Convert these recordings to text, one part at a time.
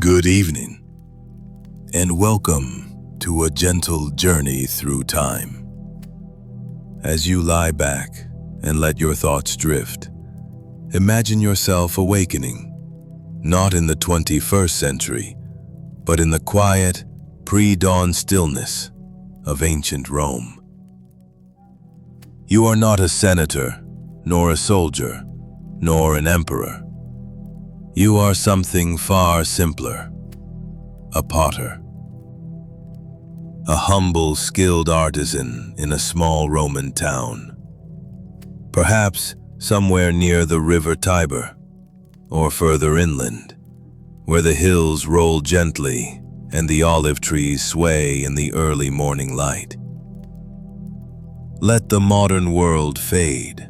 Good evening, and welcome to a gentle journey through time. As you lie back and let your thoughts drift, imagine yourself awakening, not in the 21st century, but in the quiet, pre-dawn stillness of ancient Rome. You are not a senator, nor a soldier, nor an emperor. You are something far simpler, a potter. A humble, skilled artisan in a small Roman town. Perhaps somewhere near the river Tiber, or further inland, where the hills roll gently and the olive trees sway in the early morning light. Let the modern world fade.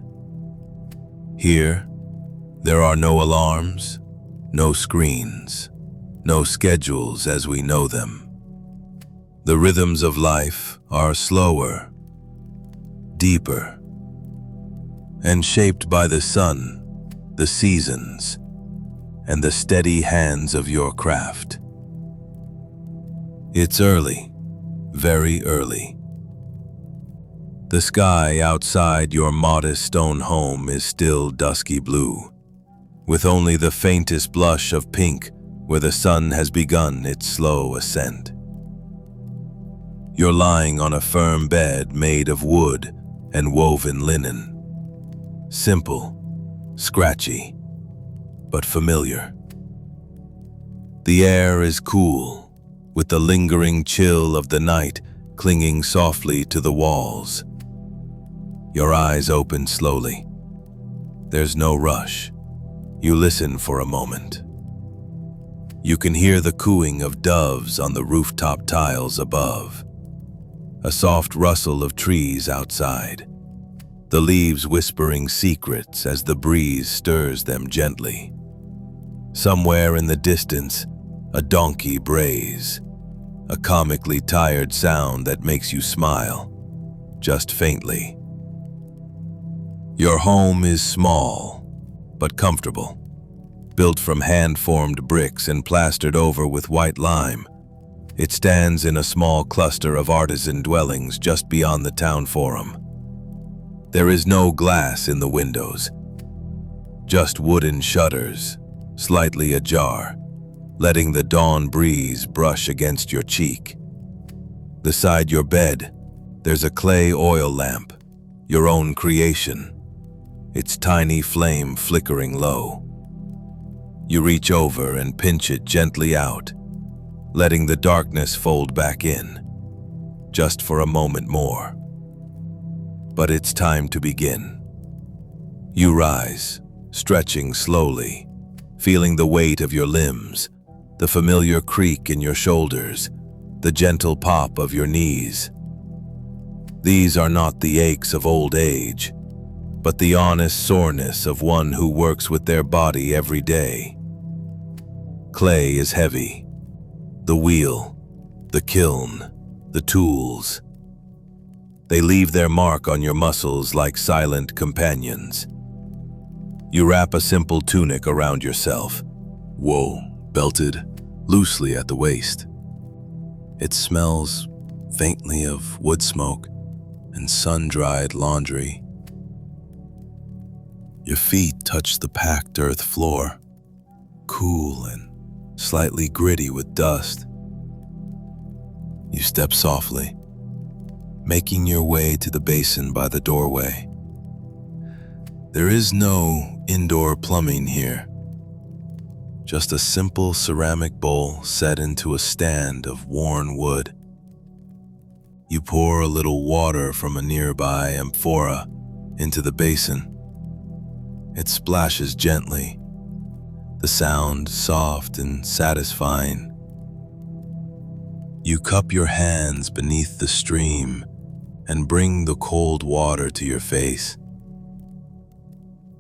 Here, there are no alarms, no screens, no schedules as we know them. The rhythms of life are slower, deeper, and shaped by the sun, the seasons, and the steady hands of your craft. It's early, very early. The sky outside your modest stone home is still dusky blue, with only the faintest blush of pink where the sun has begun its slow ascent. You're lying on a firm bed made of wood and woven linen. Simple, scratchy, but familiar. The air is cool, with the lingering chill of the night clinging softly to the walls. Your eyes open slowly. There's no rush. You listen for a moment. You can hear the cooing of doves on the rooftop tiles above, a soft rustle of trees outside, the leaves whispering secrets as the breeze stirs them gently. Somewhere in the distance, a donkey brays, a comically tired sound that makes you smile, just faintly. Your home is small, but comfortable, built from hand-formed bricks and plastered over with white lime. It stands in a small cluster of artisan dwellings just beyond the town forum. There is no glass in the windows, just wooden shutters, slightly ajar, letting the dawn breeze brush against your cheek. Beside your bed, there's a clay oil lamp, your own creation, its tiny flame flickering low. You reach over and pinch it gently out, letting the darkness fold back in, just for a moment more. But it's time to begin. You rise, stretching slowly, feeling the weight of your limbs, the familiar creak in your shoulders, the gentle pop of your knees. These are not the aches of old age, but the honest soreness of one who works with their body every day. Clay is heavy. The wheel, the kiln, the tools. They leave their mark on your muscles like silent companions. You wrap a simple tunic around yourself, belted loosely at the waist. It smells faintly of wood smoke and sun-dried laundry. Your feet touch the packed earth floor, cool and slightly gritty with dust. You step softly, making your way to the basin by the doorway. There is no indoor plumbing here, just a simple ceramic bowl set into a stand of worn wood. You pour a little water from a nearby amphora into the basin. It splashes gently, the sound soft and satisfying. You cup your hands beneath the stream and bring the cold water to your face.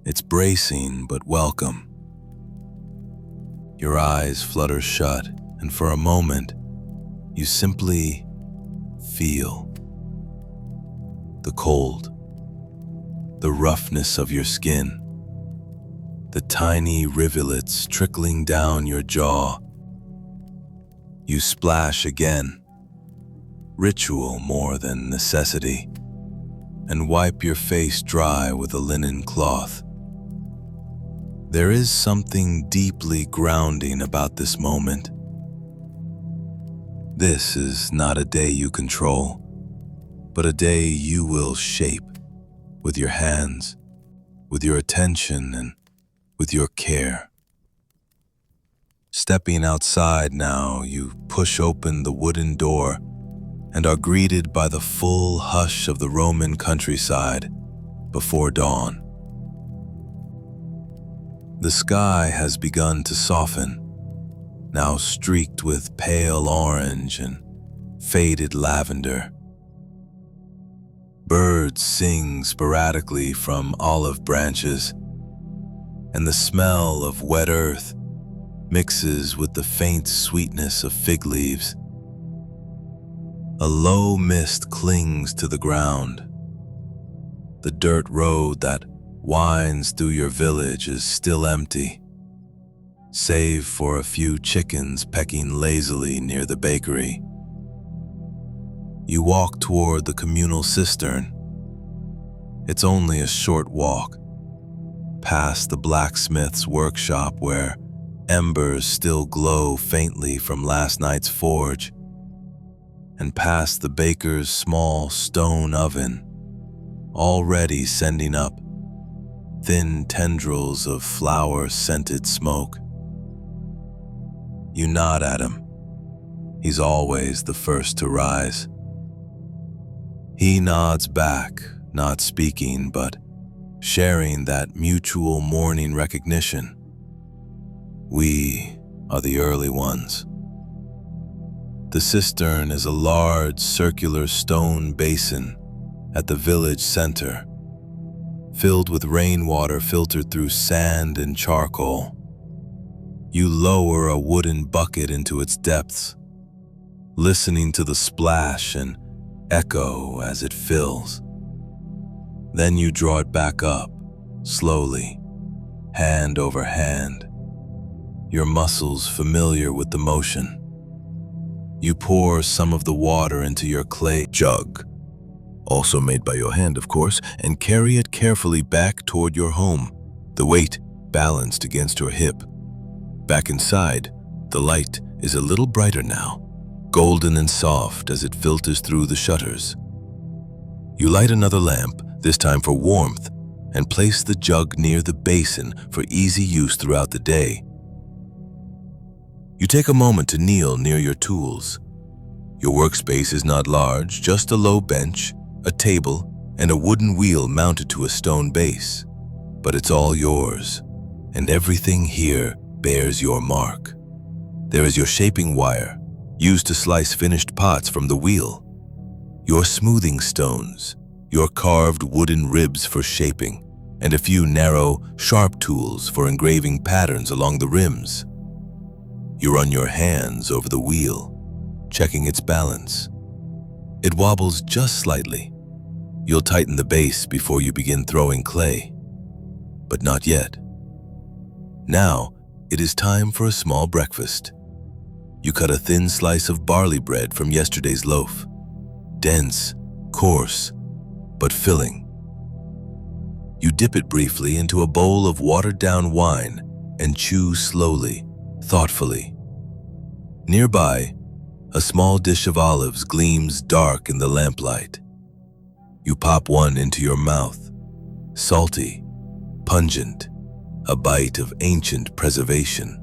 It's bracing but welcome. Your eyes flutter shut, and for a moment, you simply feel the cold, the roughness of your skin, the tiny rivulets trickling down your jaw You splash again, ritual more than necessity, and wipe your face dry with a linen cloth. There is something deeply grounding about this moment. This is not a day you control, but a day you will shape with your hands, with your attention, and with your care. Stepping outside now, you push open the wooden door and are greeted by the full hush of the Roman countryside before dawn. The sky has begun to soften, now streaked with pale orange and faded lavender. Birds sing sporadically from olive branches, and the smell of wet earth mixes with the faint sweetness of fig leaves. A low mist clings to the ground. The dirt road that winds through your village is still empty, save for a few chickens pecking lazily near the bakery. You walk toward the communal cistern. It's only a short walk, past the blacksmith's workshop where embers still glow faintly from last night's forge, and past the baker's small stone oven, already sending up thin tendrils of flower-scented smoke. You nod at him. He's always the first to rise. He nods back, not speaking, but sharing that mutual morning recognition. We are the early ones. The cistern is a large circular stone basin at the village center, filled with rainwater filtered through sand and charcoal. You lower a wooden bucket into its depths, listening to the splash and echo as it fills. Then you draw it back up, slowly, hand over hand, your muscles familiar with the motion. You pour some of the water into your clay jug, also made by your hand, of course, and carry it carefully back toward your home, the weight balanced against your hip. Back inside, the light is a little brighter now, golden and soft as it filters through the shutters. You light another lamp, this time for warmth, and place the jug near the basin for easy use throughout the day. You take a moment to kneel near your tools. Your workspace is not large, just a low bench, a table, and a wooden wheel mounted to a stone base. But it's all yours, and everything here bears your mark. There is your shaping wire, used to slice finished pots from the wheel, your smoothing stones, your carved wooden ribs for shaping, and a few narrow, sharp tools for engraving patterns along the rims. You run your hands over the wheel, checking its balance. It wobbles just slightly. You'll tighten the base before you begin throwing clay. But not yet. Now, it is time for a small breakfast. You cut a thin slice of barley bread from yesterday's loaf. Dense, coarse, but filling. You dip it briefly into a bowl of watered-down wine and chew slowly, thoughtfully. Nearby, a small dish of olives gleams dark in the lamplight. You pop one into your mouth, salty, pungent, a bite of ancient preservation.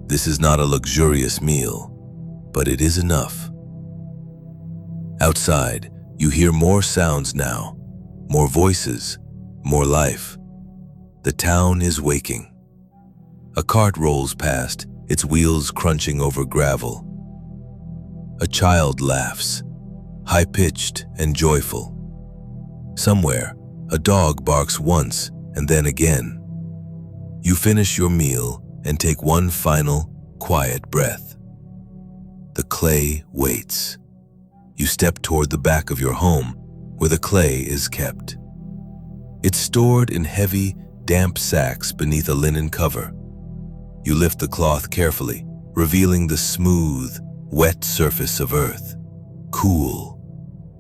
This is not a luxurious meal, but it is enough. Outside, you hear more sounds now, more voices, more life. The town is waking. A cart rolls past, its wheels crunching over gravel. A child laughs, high-pitched and joyful. Somewhere, a dog barks once and then again. You finish your meal and take one final, quiet breath. The clay waits. You step toward the back of your home, where the clay is kept. It's stored in heavy, damp sacks beneath a linen cover. You lift the cloth carefully, revealing the smooth, wet surface of earth. Cool,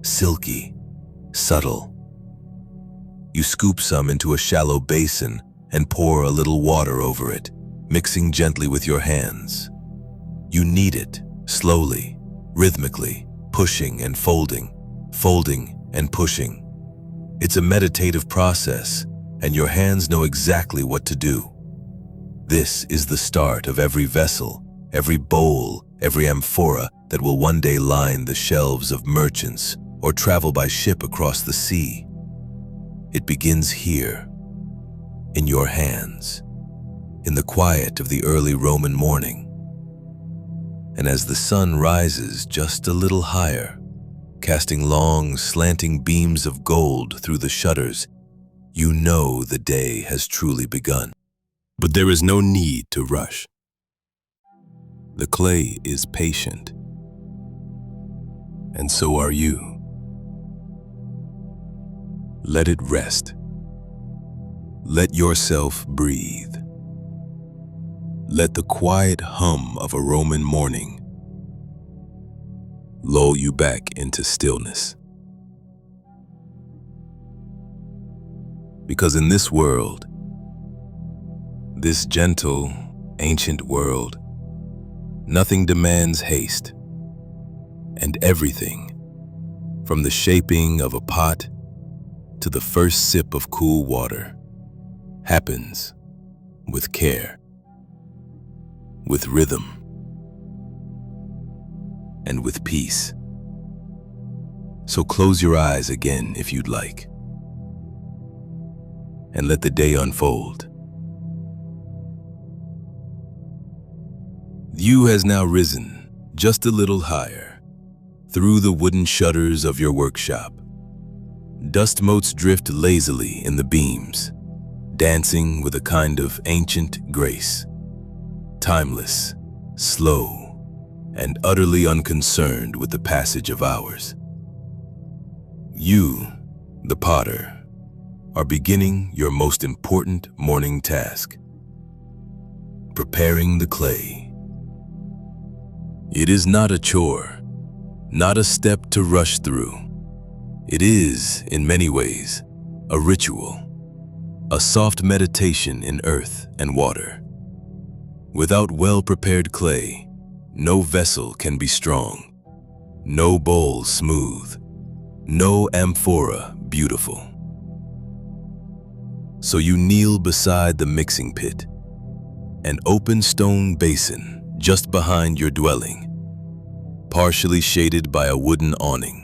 silky, subtle. You scoop some into a shallow basin and pour a little water over it, mixing gently with your hands. You knead it, slowly, rhythmically, pushing and folding and pushing. It's a meditative process, and your hands know exactly what to do. This is the start of every vessel, every bowl, every amphora that will one day line the shelves of merchants or travel by ship across the sea. It begins here, in your hands, in the quiet of the early Roman morning. And as the sun rises just a little higher, casting long, slanting beams of gold through the shutters, you know the day has truly begun. But there is no need to rush. The clay is patient, and so are you. Let it rest. Let yourself breathe. Let the quiet hum of a Roman morning lull you back into stillness. Because in this world, this gentle, ancient world, nothing demands haste, and everything, from the shaping of a pot to the first sip of cool water, happens with care, with rhythm, and with peace. So close your eyes again if you'd like, and let the day unfold. The dew has now risen just a little higher through the wooden shutters of your workshop. Dust motes drift lazily in the beams, dancing with a kind of ancient grace, timeless, slow, and utterly unconcerned with the passage of hours. You, the potter, are beginning your most important morning task: preparing the clay. It is not a chore, not a step to rush through. It is, in many ways, a ritual, a soft meditation in earth and water. Without well-prepared clay, no vessel can be strong, no bowl smooth, no amphora beautiful. So you kneel beside the mixing pit, an open stone basin just behind your dwelling, partially shaded by a wooden awning.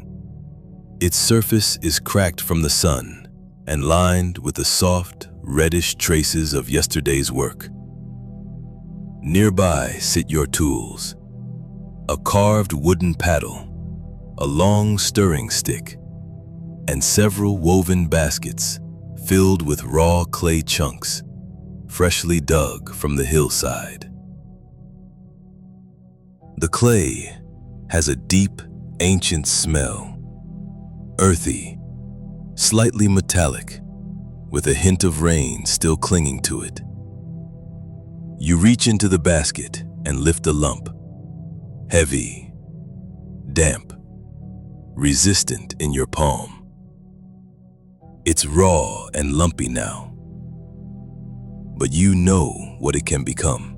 Its surface is cracked from the sun and lined with the soft, reddish traces of yesterday's work. Nearby sit your tools: a carved wooden paddle, a long stirring stick, and several woven baskets filled with raw clay chunks, freshly dug from the hillside. The clay has a deep, ancient smell, earthy, slightly metallic, with a hint of rain still clinging to it. You reach into the basket and lift a lump, heavy, damp, resistant in your palm. It's raw and lumpy now, but you know what it can become.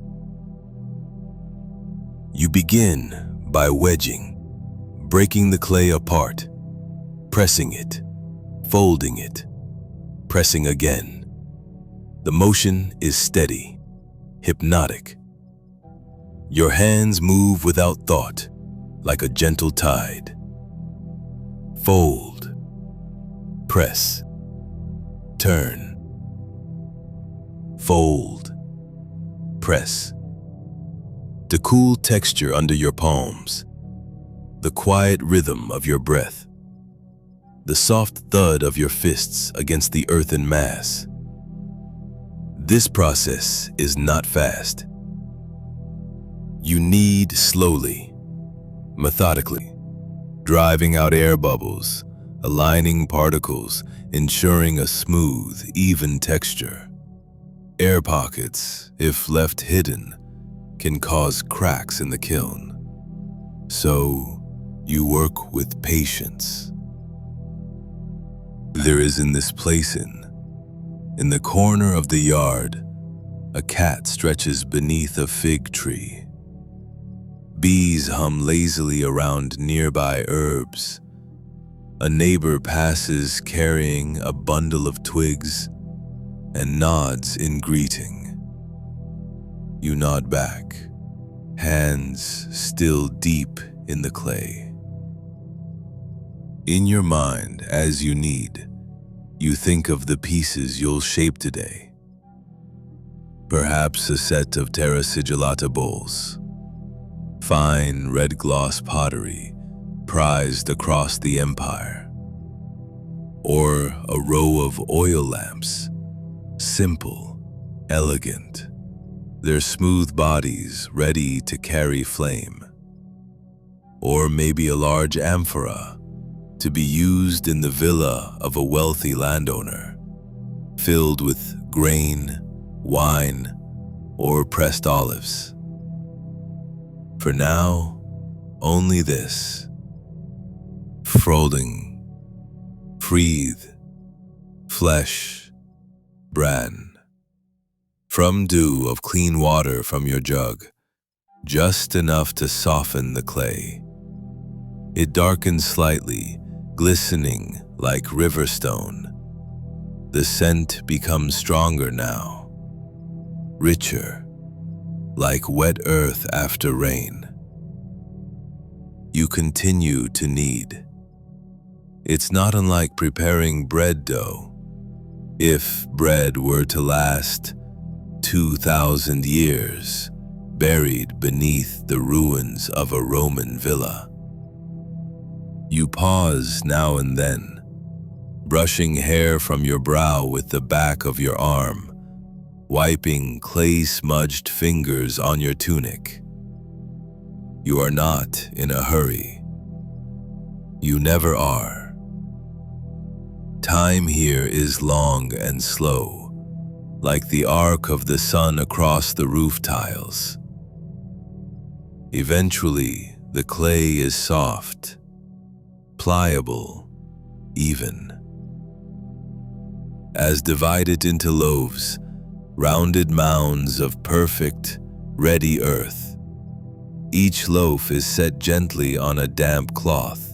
You begin by wedging, breaking the clay apart, pressing it, folding it, pressing again. The motion is steady, hypnotic. Your hands move without thought, like a gentle tide. Fold, press, turn, fold, press. The cool texture under your palms, the quiet rhythm of your breath, the soft thud of your fists against the earthen mass. This process is not fast. You knead slowly, methodically, driving out air bubbles, aligning particles, ensuring a smooth, even texture. Air pockets, if left hidden, can cause cracks in the kiln. So, you work with patience. There is in this place in the corner of the yard, a cat stretches beneath a fig tree. Bees hum lazily around nearby herbs. A neighbor passes carrying a bundle of twigs and nods in greeting. You nod back, hands still deep in the clay. In your mind, as you need, you think of the pieces you'll shape today. Perhaps a set of terra sigillata bowls, fine red gloss pottery prized across the empire, or a row of oil lamps, simple, elegant, their smooth bodies ready to carry flame, or maybe a large amphora to be used in the villa of a wealthy landowner, filled with grain, wine, or pressed olives. For now, only this: Frolding, Freed, Flesh, Bran. From dew of clean water from your jug, just enough to soften the clay. It darkens slightly, glistening like river stone. The scent becomes stronger now, richer, like wet earth after rain. You continue to knead. It's not unlike preparing bread dough. If bread were to last 2,000 years, buried beneath the ruins of a Roman villa. You pause now and then, brushing hair from your brow with the back of your arm, wiping clay-smudged fingers on your tunic. You are not in a hurry. You never are. Time here is long and slow, like the arc of the sun across the roof tiles. Eventually, the clay is soft, pliable, even. As divided into loaves, rounded mounds of perfect, ready earth. Each loaf is set gently on a damp cloth,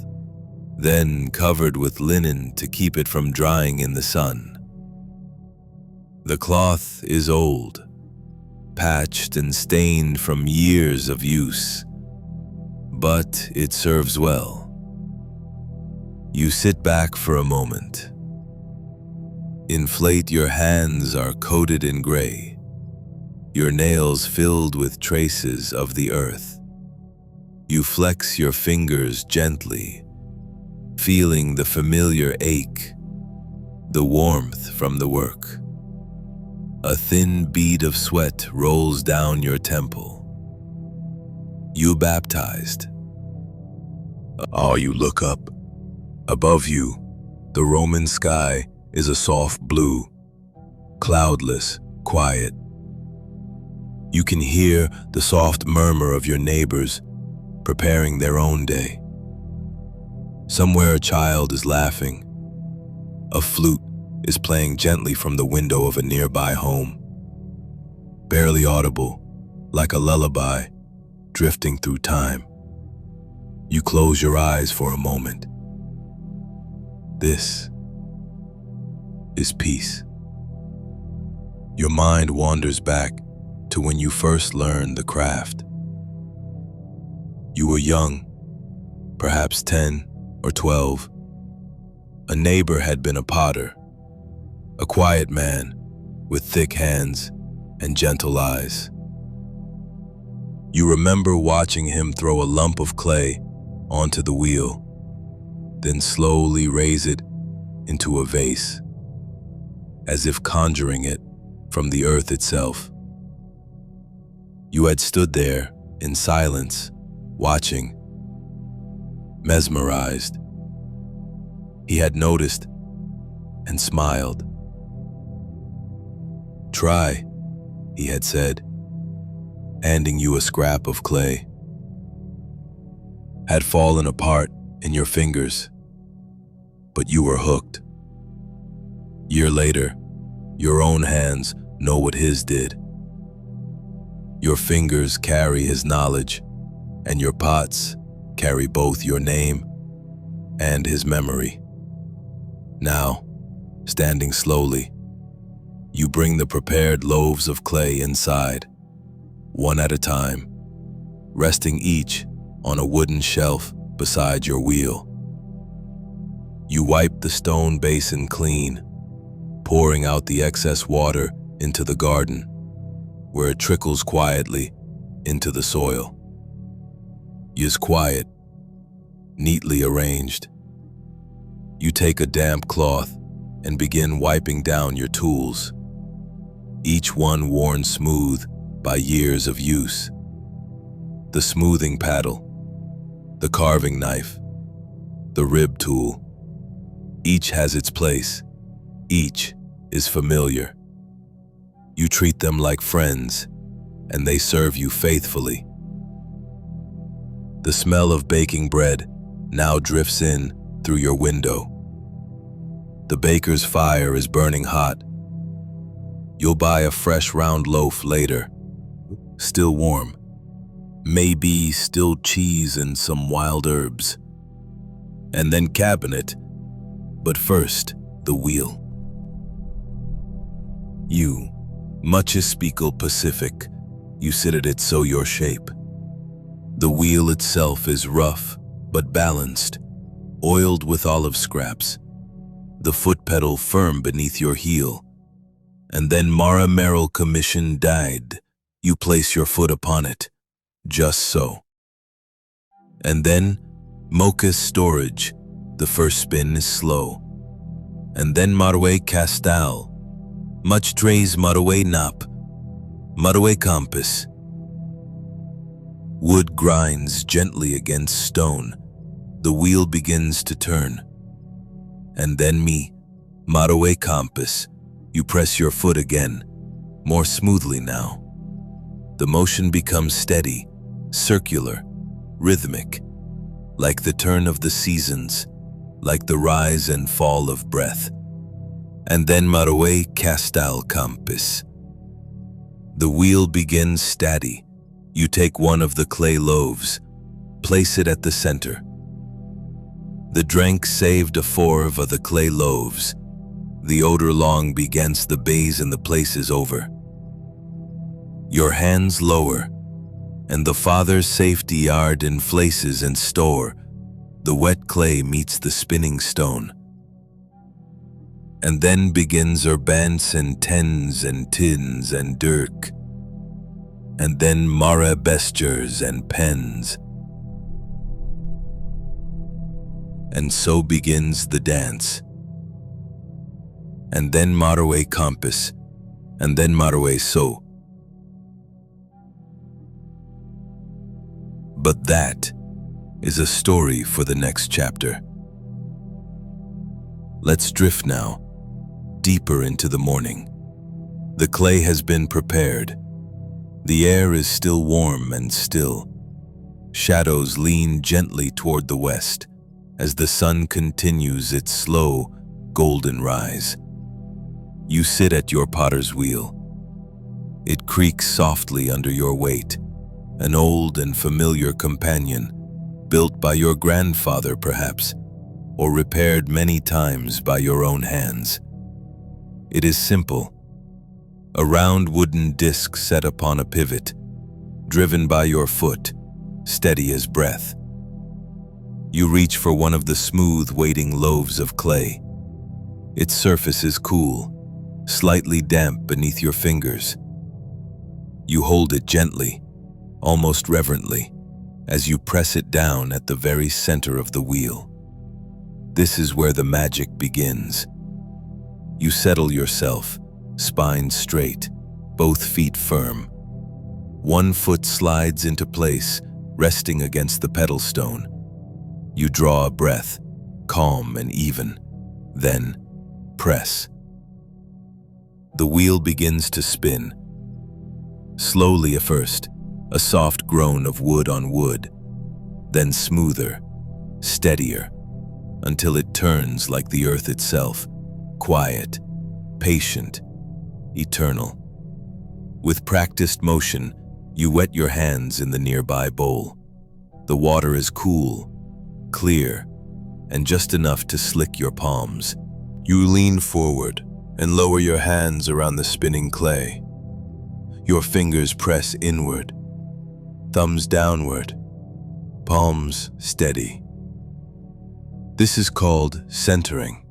then covered with linen to keep it from drying in the sun. The cloth is old, patched and stained from years of use, but it serves well. You sit back for a moment. Inflate your hands are coated in gray, your nails filled with traces of the earth. You flex your fingers gently, feeling the familiar ache, the warmth from the work. A thin bead of sweat rolls down your temple. You baptized. You look up. Above you, the Roman sky is a soft blue, cloudless, quiet. You can hear the soft murmur of your neighbors preparing their own day. Somewhere a child is laughing. A flute is playing gently from the window of a nearby home. Barely audible, like a lullaby, drifting through time. You close your eyes for a moment. This is peace. Your mind wanders back to when you first learned the craft. You were young, perhaps 10 or 12. A neighbor had been a potter, a quiet man with thick hands and gentle eyes. You remember watching him throw a lump of clay onto the wheel, then slowly raise it into a vase, as if conjuring it from the earth itself. You had stood there in silence, watching, mesmerized. He had noticed and smiled. "Try," he had said. handing you a scrap of clay, had fallen apart in your fingers, but you were hooked. Year later, your own hands know what his did. Your fingers carry his knowledge, and your pots carry both your name and his memory. Now, standing slowly, you bring the prepared loaves of clay inside, one at a time, resting each on a wooden shelf beside your wheel. You wipe the stone basin clean, pouring out the excess water into the garden, where it trickles quietly into the soil. Is quiet, neatly arranged. You take a damp cloth and begin wiping down your tools, each one worn smooth by years of use. The smoothing paddle, the carving knife, the rib tool. Each has its place. Each is familiar. You treat them like friends, and they serve you faithfully. The smell of baking bread now drifts in through your window. The baker's fire is burning hot. You'll buy a fresh round loaf later, still warm. Maybe still cheese and some wild herbs. And then cabinet, but first, the wheel. You, much speakle Pacific, you sit at it so your shape. The wheel itself is rough, but balanced, oiled with olive scraps. The foot pedal firm beneath your heel. And then Mara Merrill commission died. You place your foot upon it, just so. And then Mocha's storage. The first spin is slow. And then Marwe Castal. Much trays Marwe Nap. Marwe Compass. Wood grinds gently against stone. The wheel begins to turn. And then me, Marwe Compass. You press your foot again, more smoothly now. The motion becomes steady, circular, rhythmic, like the turn of the seasons, like the rise and fall of breath. And then Marwe Castal Compass. The wheel begins steady. You take one of the clay loaves, place it at the center. The drink saved a forve of the clay loaves. The odor long begins the base and the place is over. Your hands lower, and the father's safety yard in flaces and store. The wet clay meets the spinning stone. And then begins urbans and tens and tins and dirk. And then Mara bestures and pens. And so begins the dance. And then Marwe Compass, and then Marwe So. But that is a story for the next chapter. Let's drift now, deeper into the morning. The clay has been prepared. The air is still warm and still. Shadows lean gently toward the west as the sun continues its slow, golden rise. You sit at your potter's wheel. It creaks softly under your weight, an old and familiar companion, built by your grandfather perhaps, or repaired many times by your own hands. It is simple, a round wooden disc set upon a pivot, driven by your foot, steady as breath. You reach for one of the smooth, waiting loaves of clay. Its surface is cool, slightly damp beneath your fingers. You hold it gently, almost reverently, as you press it down at the very center of the wheel. This is where the magic begins. You settle yourself, spine straight, both feet firm. One foot slides into place, resting against the pedal stone. You draw a breath, calm and even, then press. The wheel begins to spin. Slowly at first, a soft groan of wood on wood, then smoother, steadier, until it turns like the earth itself, quiet, patient, eternal. With practiced motion, you wet your hands in the nearby bowl. The water is cool, clear, and just enough to slick your palms. You lean forward and lower your hands around the spinning clay. Your fingers press inward, thumbs downward, palms steady. This is called centering.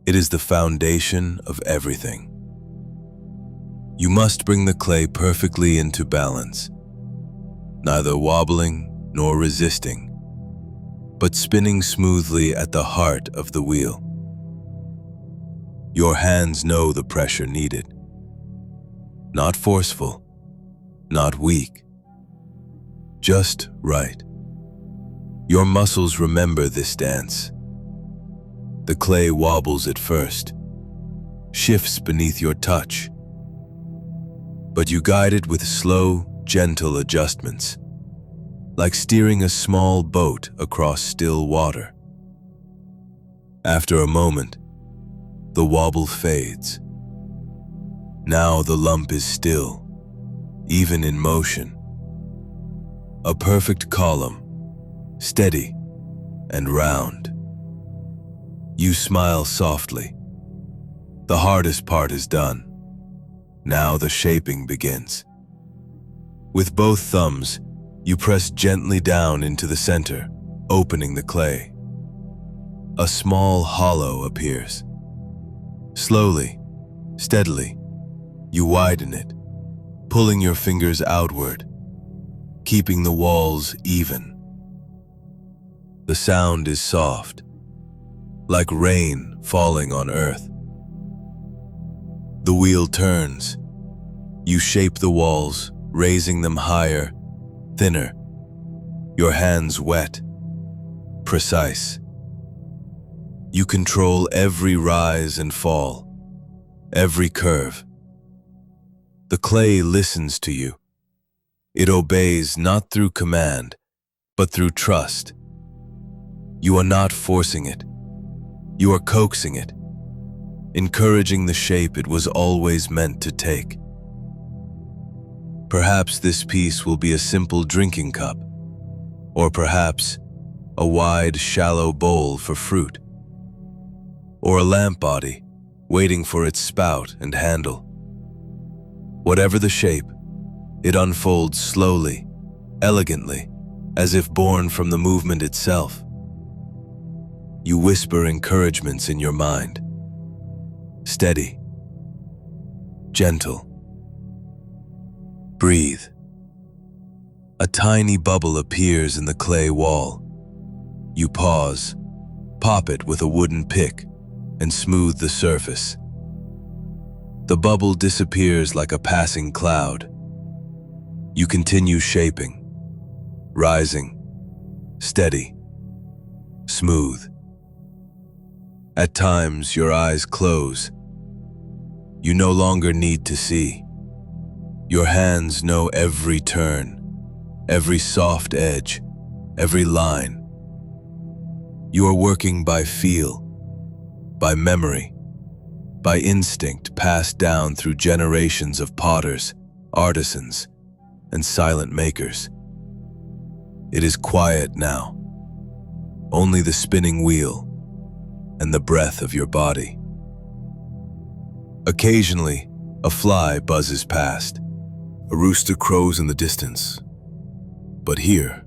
It is the foundation of everything. You must bring the clay perfectly into balance, neither wobbling nor resisting, but spinning smoothly at the heart of the wheel. Your hands know the pressure needed. Not forceful, not weak, just right. Your muscles remember this dance. The clay wobbles at first, shifts beneath your touch, but you guide it with slow, gentle adjustments, like steering a small boat across still water. After a moment, the wobble fades. Now the lump is still, even in motion. A perfect column, steady and round. You smile softly. The hardest part is done. Now the shaping begins. With both thumbs, you press gently down into the center, opening the clay. A small hollow appears. Slowly, steadily, you widen it, pulling your fingers outward, keeping the walls even. The sound is soft, like rain falling on earth. The wheel turns. You shape the walls, raising them higher, thinner. Your hands wet, precise. You control every rise and fall, every curve. The clay listens to you. It obeys not through command, but through trust. You are not forcing it. You are coaxing it, encouraging the shape it was always meant to take. Perhaps this piece will be a simple drinking cup, or perhaps a wide, shallow bowl for fruit, or a lamp body waiting for its spout and handle. Whatever the shape, it unfolds slowly, elegantly, as if born from the movement itself. You whisper encouragements in your mind. Steady, gentle. Breathe. A tiny bubble appears in the clay wall. You pause, pop it with a wooden pick, and smooth the surface. The bubble disappears like a passing cloud. You continue shaping, rising, steady, smooth. At times, your eyes close. You no longer need to see. Your hands know every turn, every soft edge, every line. You are working by feel, by memory, by instinct passed down through generations of potters, artisans, and silent makers. It is quiet now. Only the spinning wheel and the breath of your body. Occasionally, a fly buzzes past. A rooster crows in the distance. But here,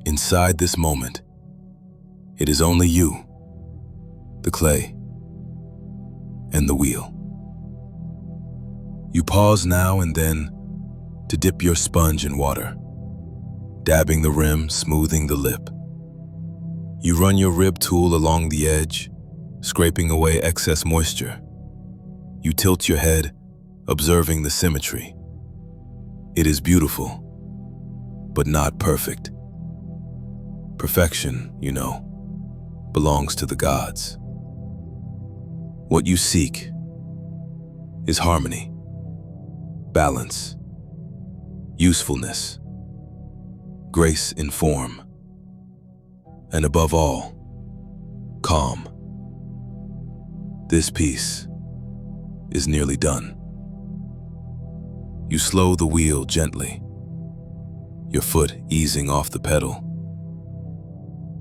inside this moment, it is only you, the clay, and the wheel. You pause now and then to dip your sponge in water, dabbing the rim, smoothing the lip. You run your rib tool along the edge, scraping away excess moisture. You tilt your head, observing the symmetry. It is beautiful, but not perfect. Perfection, you know, belongs to the gods. What you seek is harmony, balance. usefulness, grace in form, and above all, calm. This piece is nearly done. You slow the wheel gently, your foot easing off the pedal.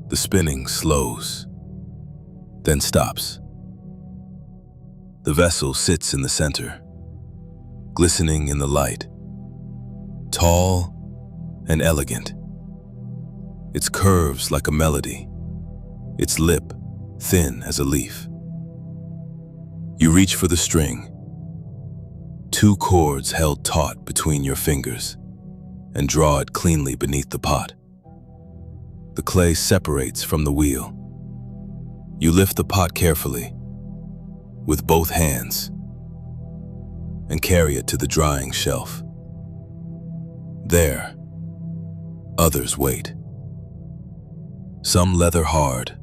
The spinning slows, then stops. The vessel sits in the center, glistening in the light, tall and elegant. Its curves like a melody, its lip thin as a leaf. You reach for the string, 2 cords held taut between your fingers, and draw it cleanly beneath the pot. The clay separates from the wheel. You lift the pot carefully, with both hands, and carry it to the drying shelf. There, others wait. Some leather hard,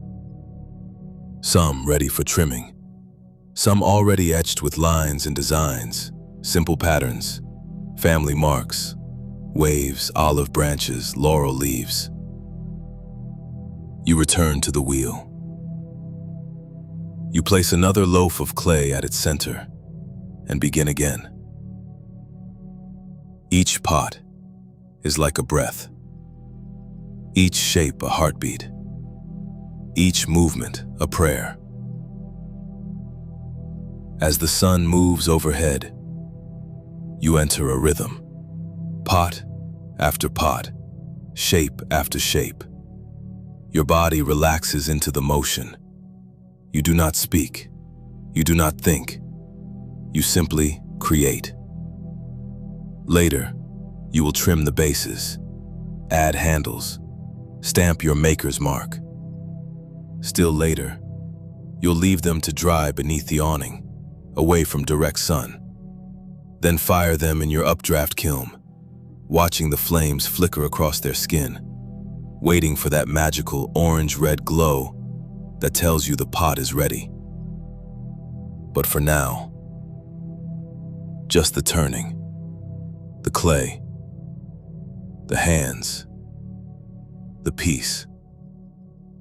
some ready for trimming, some already etched with lines and designs, simple patterns, family marks, waves, olive branches, laurel leaves. You return to the wheel. You place another loaf of clay at its center and begin again. Each pot is like a breath, each shape a heartbeat, each movement a prayer. As the sun moves overhead, you enter a rhythm, pot after pot, shape after shape. Your body relaxes into the motion. You do not speak, you do not think, you simply create. Later, you will trim the bases, add handles, stamp your maker's mark. Still later, you'll leave them to dry beneath the awning, away from direct sun. Then fire them in your updraft kiln, watching the flames flicker across their skin, waiting for that magical orange-red glow that tells you the pot is ready. But for now, just the turning, the clay, the hands, the peace.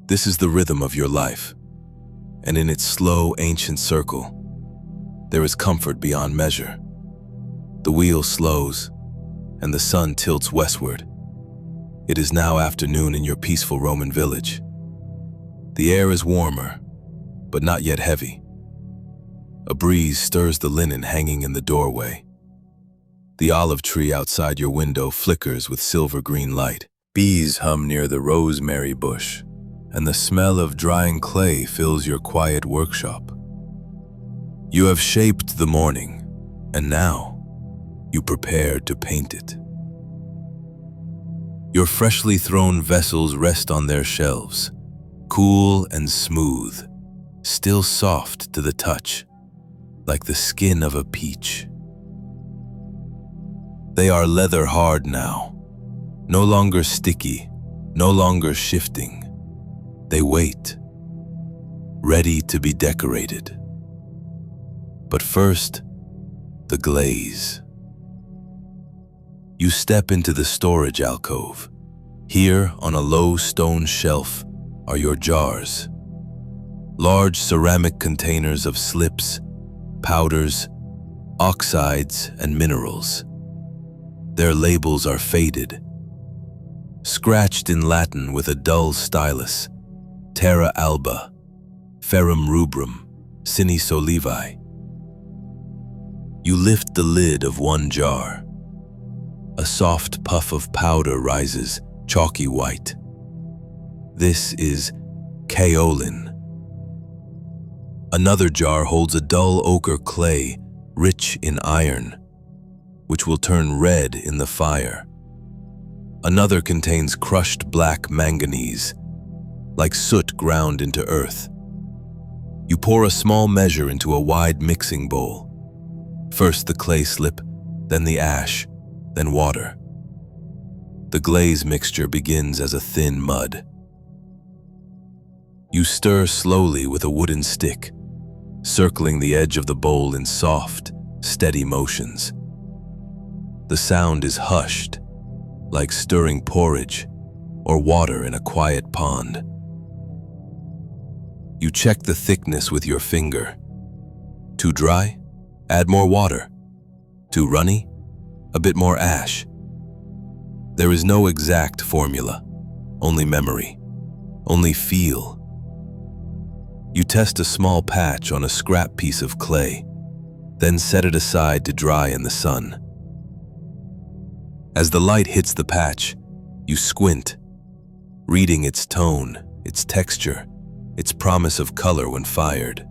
This is the rhythm of your life, and in its slow, ancient circle, there is comfort beyond measure. The wheel slows, and the sun tilts westward. It is now afternoon in your peaceful Roman village. The air is warmer, but not yet heavy. A breeze stirs the linen hanging in the doorway. The olive tree outside your window flickers with silver-green light. Bees hum near the rosemary bush, and the smell of drying clay fills your quiet workshop. You have shaped the morning, and now you prepare to paint it. Your freshly thrown vessels rest on their shelves, cool and smooth, still soft to the touch, like the skin of a peach. They are leather hard now, no longer sticky, no longer shifting. They wait, ready to be decorated. But first, the glaze. You step into the storage alcove. Here, on a low stone shelf, are your jars. Large ceramic containers of slips, powders, oxides, and minerals. Their labels are faded, scratched in Latin with a dull stylus: terra alba, ferrum rubrum, sine solivae. You lift the lid of one jar. A soft puff of powder rises, chalky white. This is kaolin. Another jar holds a dull ochre clay, rich in iron, which will turn red in the fire. Another contains crushed black manganese, like soot ground into earth. You pour a small measure into a wide mixing bowl. First the clay slip, then the ash, then water. The glaze mixture begins as a thin mud. You stir slowly with a wooden stick, circling the edge of the bowl in soft, steady motions. The sound is hushed like stirring porridge or water in a quiet pond. You check the thickness with your finger. Too dry? Add more water. Too runny? A bit more ash. There is no exact formula, only memory, only feel. You test a small patch on a scrap piece of clay, then set it aside to dry in the sun. As the light hits the patch, you squint, reading its tone, its texture, its promise of color when fired.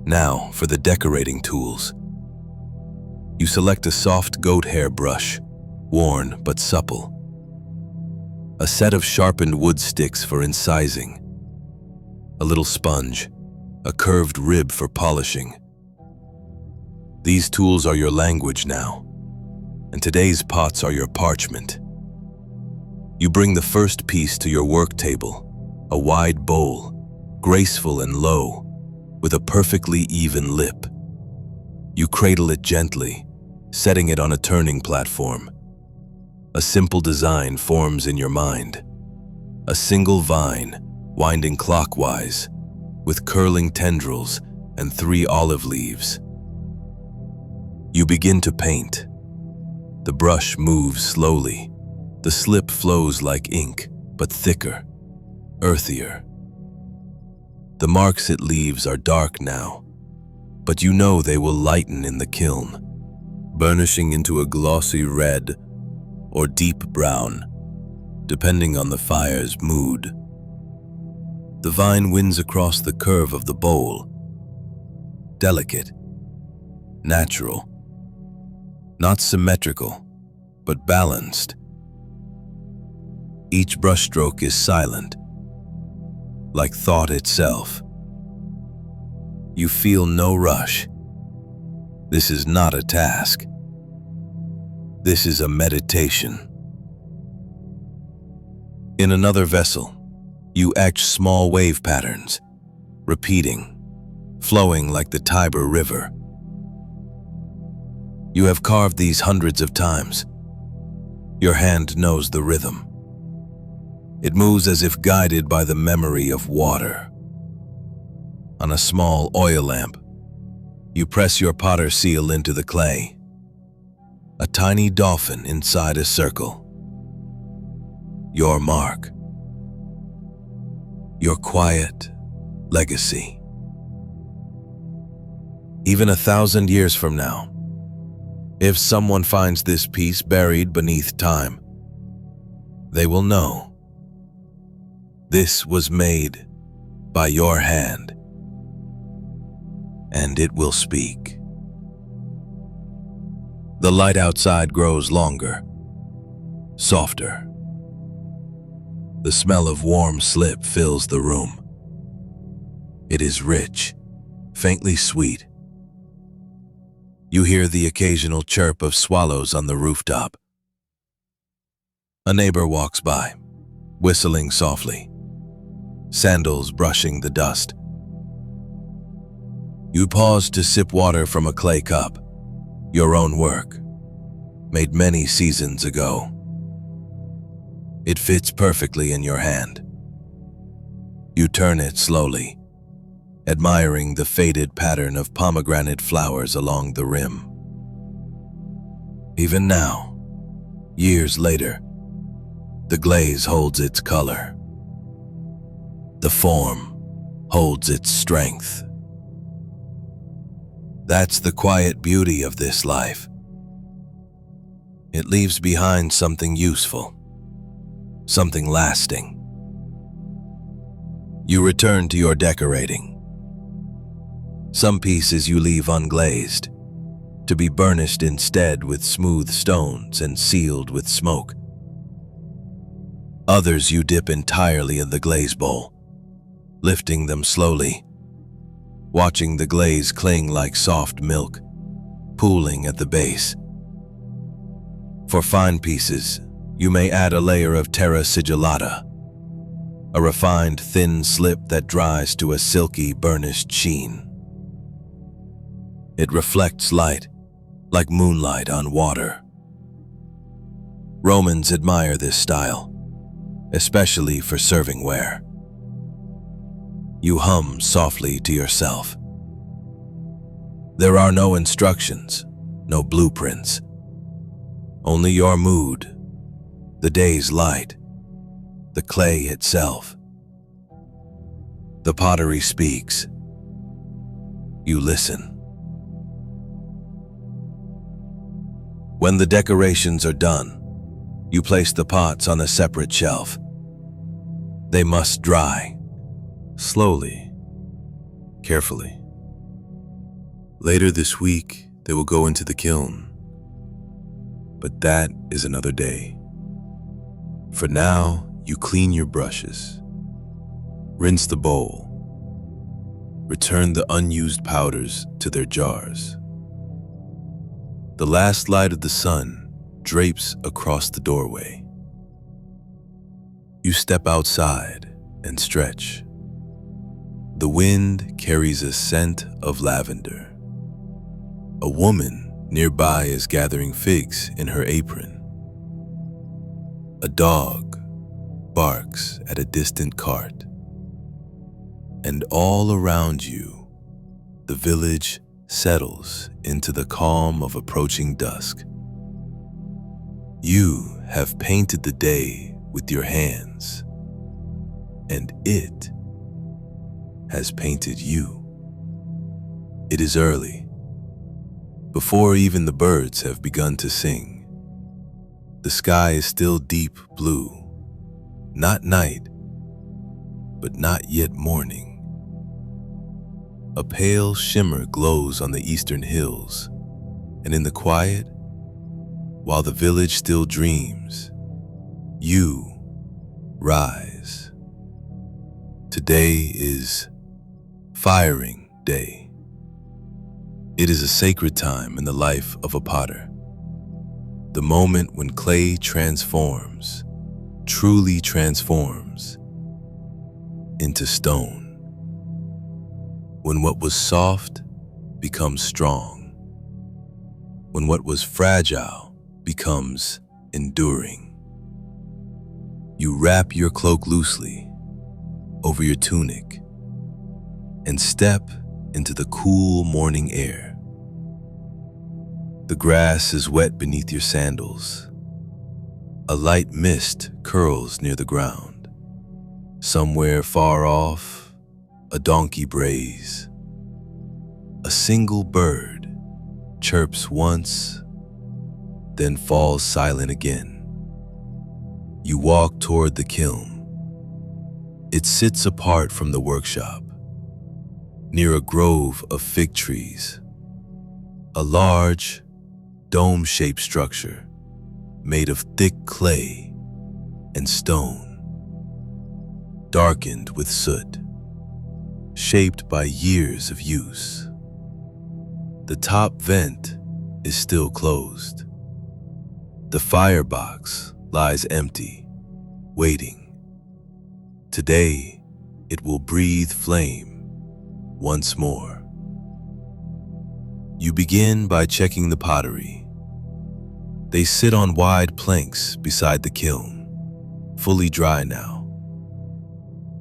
Now, for the decorating tools. You select a soft goat hair brush, worn but supple. A set of sharpened wood sticks for incising. A little sponge, a curved rib for polishing. These tools are your language now, and today's pots are your parchment. You bring the first piece to your work table, a wide bowl, graceful and low, with a perfectly even lip. You cradle it gently, setting it on a turning platform. A simple design forms in your mind. A single vine, winding clockwise, with curling tendrils and 3 olive leaves. You begin to paint. The brush moves slowly. The slip flows like ink, but thicker, earthier. The marks it leaves are dark now, but you know they will lighten in the kiln, burnishing into a glossy red or deep brown, depending on the fire's mood. The vine winds across the curve of the bowl, delicate, natural, not symmetrical, but balanced. Each brushstroke is silent, like thought itself. You feel no rush. This is not a task. This is a meditation. In another vessel, you etch small wave patterns, repeating, flowing like the Tiber River. You have carved these hundreds of times. Your hand knows the rhythm. It moves as if guided by the memory of water. On a small oil lamp, you press your potter seal into the clay. A tiny dolphin inside a circle. Your mark. Your quiet legacy. Even 1,000 years from now, if someone finds this piece buried beneath time, they will know this was made by your hand, and it will speak. The light outside grows longer, softer. The smell of warm slip fills the room. It is rich, faintly sweet. You hear the occasional chirp of swallows on the rooftop. A neighbor walks by, whistling softly, sandals brushing the dust. You pause to sip water from a clay cup, your own work, made many seasons ago. It fits perfectly in your hand. You turn it slowly, admiring the faded pattern of pomegranate flowers along the rim. Even now, years later, the glaze holds its color. The form holds its strength. That's the quiet beauty of this life. It leaves behind something useful, something lasting. You return to your decorating. Some pieces you leave unglazed, to be burnished instead with smooth stones and sealed with smoke. Others you dip entirely in the glaze bowl, lifting them slowly, watching the glaze cling like soft milk, pooling at the base. For fine pieces, you may add a layer of terra sigillata, a refined thin slip that dries to a silky burnished sheen. It reflects light, like moonlight on water. Romans admire this style, especially for serving ware. You hum softly to yourself. There are no instructions, no blueprints. Only your mood, the day's light, the clay itself. The pottery speaks. You listen. When the decorations are done, you place the pots on a separate shelf. They must dry. Slowly, carefully. Later this week, they will go into the kiln. But that is another day. For now, you clean your brushes, rinse the bowl, return the unused powders to their jars. The last light of the sun drapes across the doorway. You step outside and stretch. The wind carries a scent of lavender. A woman nearby is gathering figs in her apron. A dog barks at a distant cart. And all around you, the village settles into the calm of approaching dusk. You have painted the day with your hands, and it has painted you. It is early, before even the birds have begun to sing. The sky is still deep blue, not night, but not yet morning. A pale shimmer glows on the eastern hills, and in the quiet, while the village still dreams, you rise. Today is Firing Day. It is a sacred time in the life of a potter. The moment when clay transforms, truly transforms, into stone. When what was soft becomes strong. When what was fragile becomes enduring. You wrap your cloak loosely over your tunic and step into the cool morning air. The grass is wet beneath your sandals. A light mist curls near the ground. Somewhere far off, a donkey brays. A single bird chirps once, then falls silent again. You walk toward the kiln. It sits apart from the workshop, near a grove of fig trees. A large, dome-shaped structure made of thick clay and stone, darkened with soot, shaped by years of use. The top vent is still closed. The firebox lies empty, waiting. Today, it will breathe flame once more. You begin by checking the pottery. They sit on wide planks beside the kiln, fully dry now.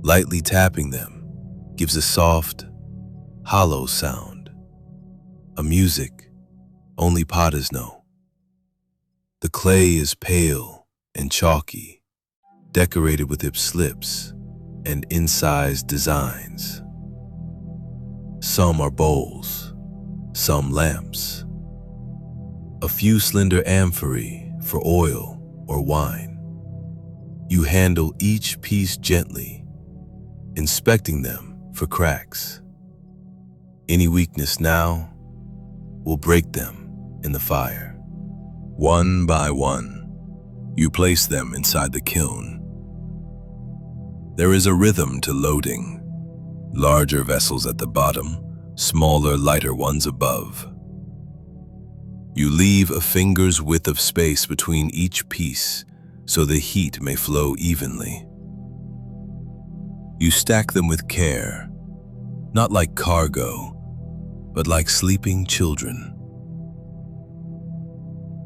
Lightly tapping them gives a soft, hollow sound, a music only potters know. The clay is pale and chalky, decorated with hip slips and incised designs. Some are bowls, some lamps, a few slender amphorae for oil or wine. You handle each piece gently, inspecting them for cracks. Any weakness now will break them in the fire. One by one, you place them inside the kiln. There is a rhythm to loading. Larger vessels at the bottom, smaller, lighter ones above. You leave a finger's width of space between each piece so the heat may flow evenly. You stack them with care, not like cargo, but like sleeping children.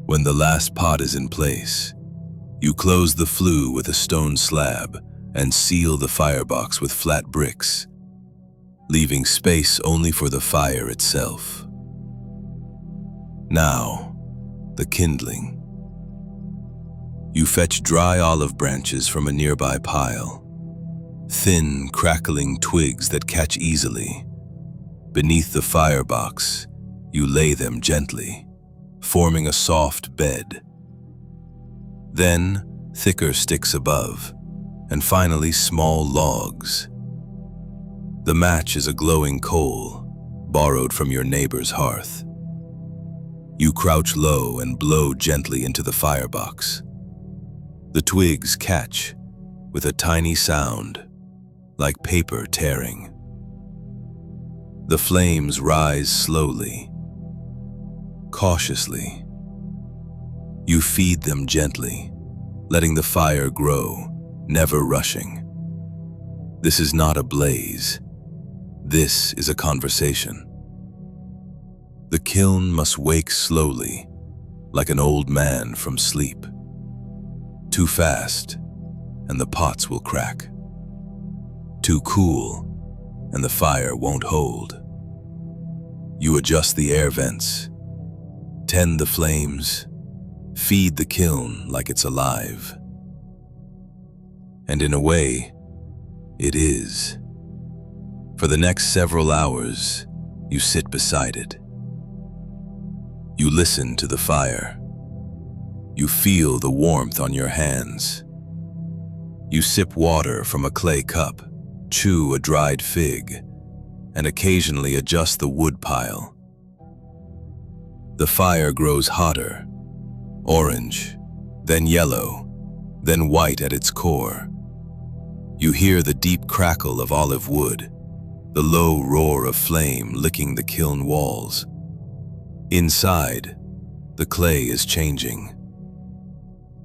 When the last pot is in place, You close the flue with a stone slab and seal the firebox with flat bricks, leaving space only for the fire itself. Now, the kindling. You fetch dry olive branches from a nearby pile, thin, crackling twigs that catch easily. Beneath the firebox, you lay them gently, forming a soft bed. Then, thicker sticks above, and finally small logs. The match is a glowing coal, borrowed from your neighbor's hearth. You crouch low and blow gently into the firebox. The twigs catch with a tiny sound, like paper tearing. The flames rise slowly, cautiously. You feed them gently, letting the fire grow, never rushing. This is not a blaze. This is a conversation. The kiln must wake slowly, like an old man from sleep. Too fast, and the pots will crack. Too cool, and the fire won't hold. You adjust the air vents, tend the flames, feed the kiln like it's alive. And in a way, it is. For the next several hours, you sit beside it. You listen to the fire. You feel the warmth on your hands. You sip water from a clay cup, chew a dried fig, and occasionally adjust the wood pile. The fire grows hotter, orange, then yellow, then white at its core. You hear the deep crackle of olive wood, the low roar of flame licking the kiln walls. Inside, the clay is changing.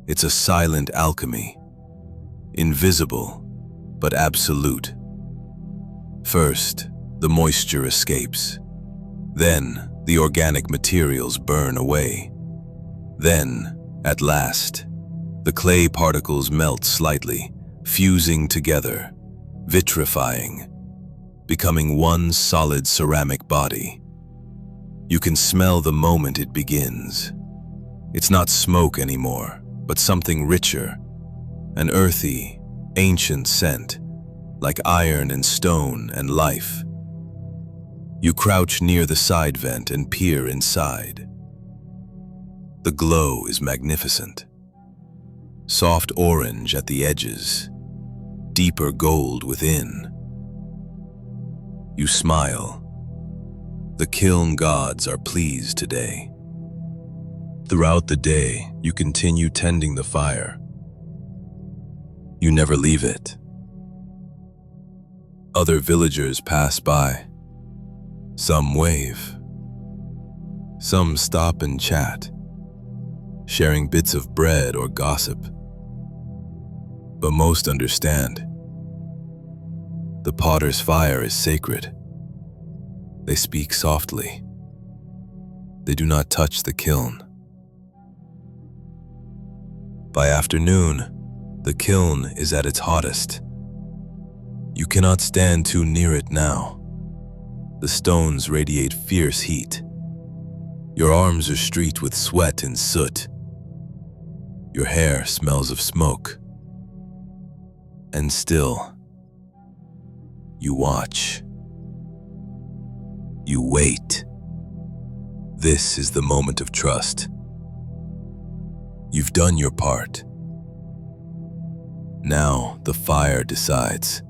It's a silent alchemy, invisible but absolute. First, the moisture escapes. Then, the organic materials burn away. Then, at last, the clay particles melt slightly, fusing together, vitrifying, becoming one solid ceramic body. You can smell the moment it begins. It's not smoke anymore, but something richer, an earthy, ancient scent, like iron and stone and life. You crouch near the side vent and peer inside. The glow is magnificent. Soft orange at the edges, deeper gold within. You smile. The kiln gods are pleased today. Throughout the day, you continue tending the fire. You never leave it. Other villagers pass by. Some wave. Some stop and chat, sharing bits of bread or gossip. But most understand. The potter's fire is sacred. They speak softly. They do not touch the kiln. By afternoon, the kiln is at its hottest. You cannot stand too near it now. The stones radiate fierce heat. Your arms are streaked with sweat and soot. Your hair smells of smoke. And still, you watch. You wait. This is the moment of trust. You've done your part. Now the fire decides.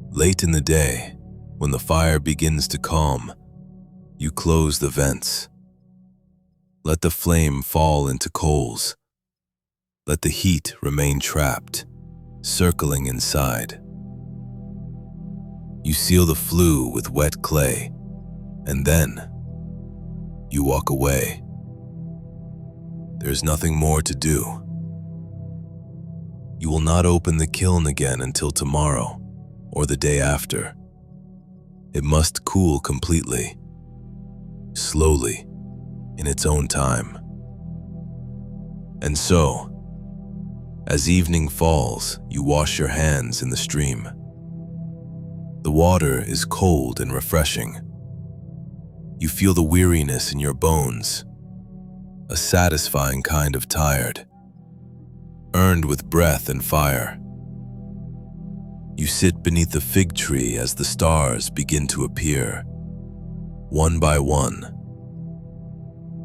Late in the day, when the fire begins to calm, you close the vents. Let the flame fall into coals. Let the heat remain trapped, circling inside. You seal the flue with wet clay, and then you walk away. There's nothing more to do. You will not open the kiln again until tomorrow or the day after. It must cool completely, slowly, in its own time. And so, as evening falls, you wash your hands in the stream. The water is cold and refreshing. You feel the weariness in your bones, a satisfying kind of tired, earned with breath and fire. You sit beneath the fig tree as the stars begin to appear, one by one.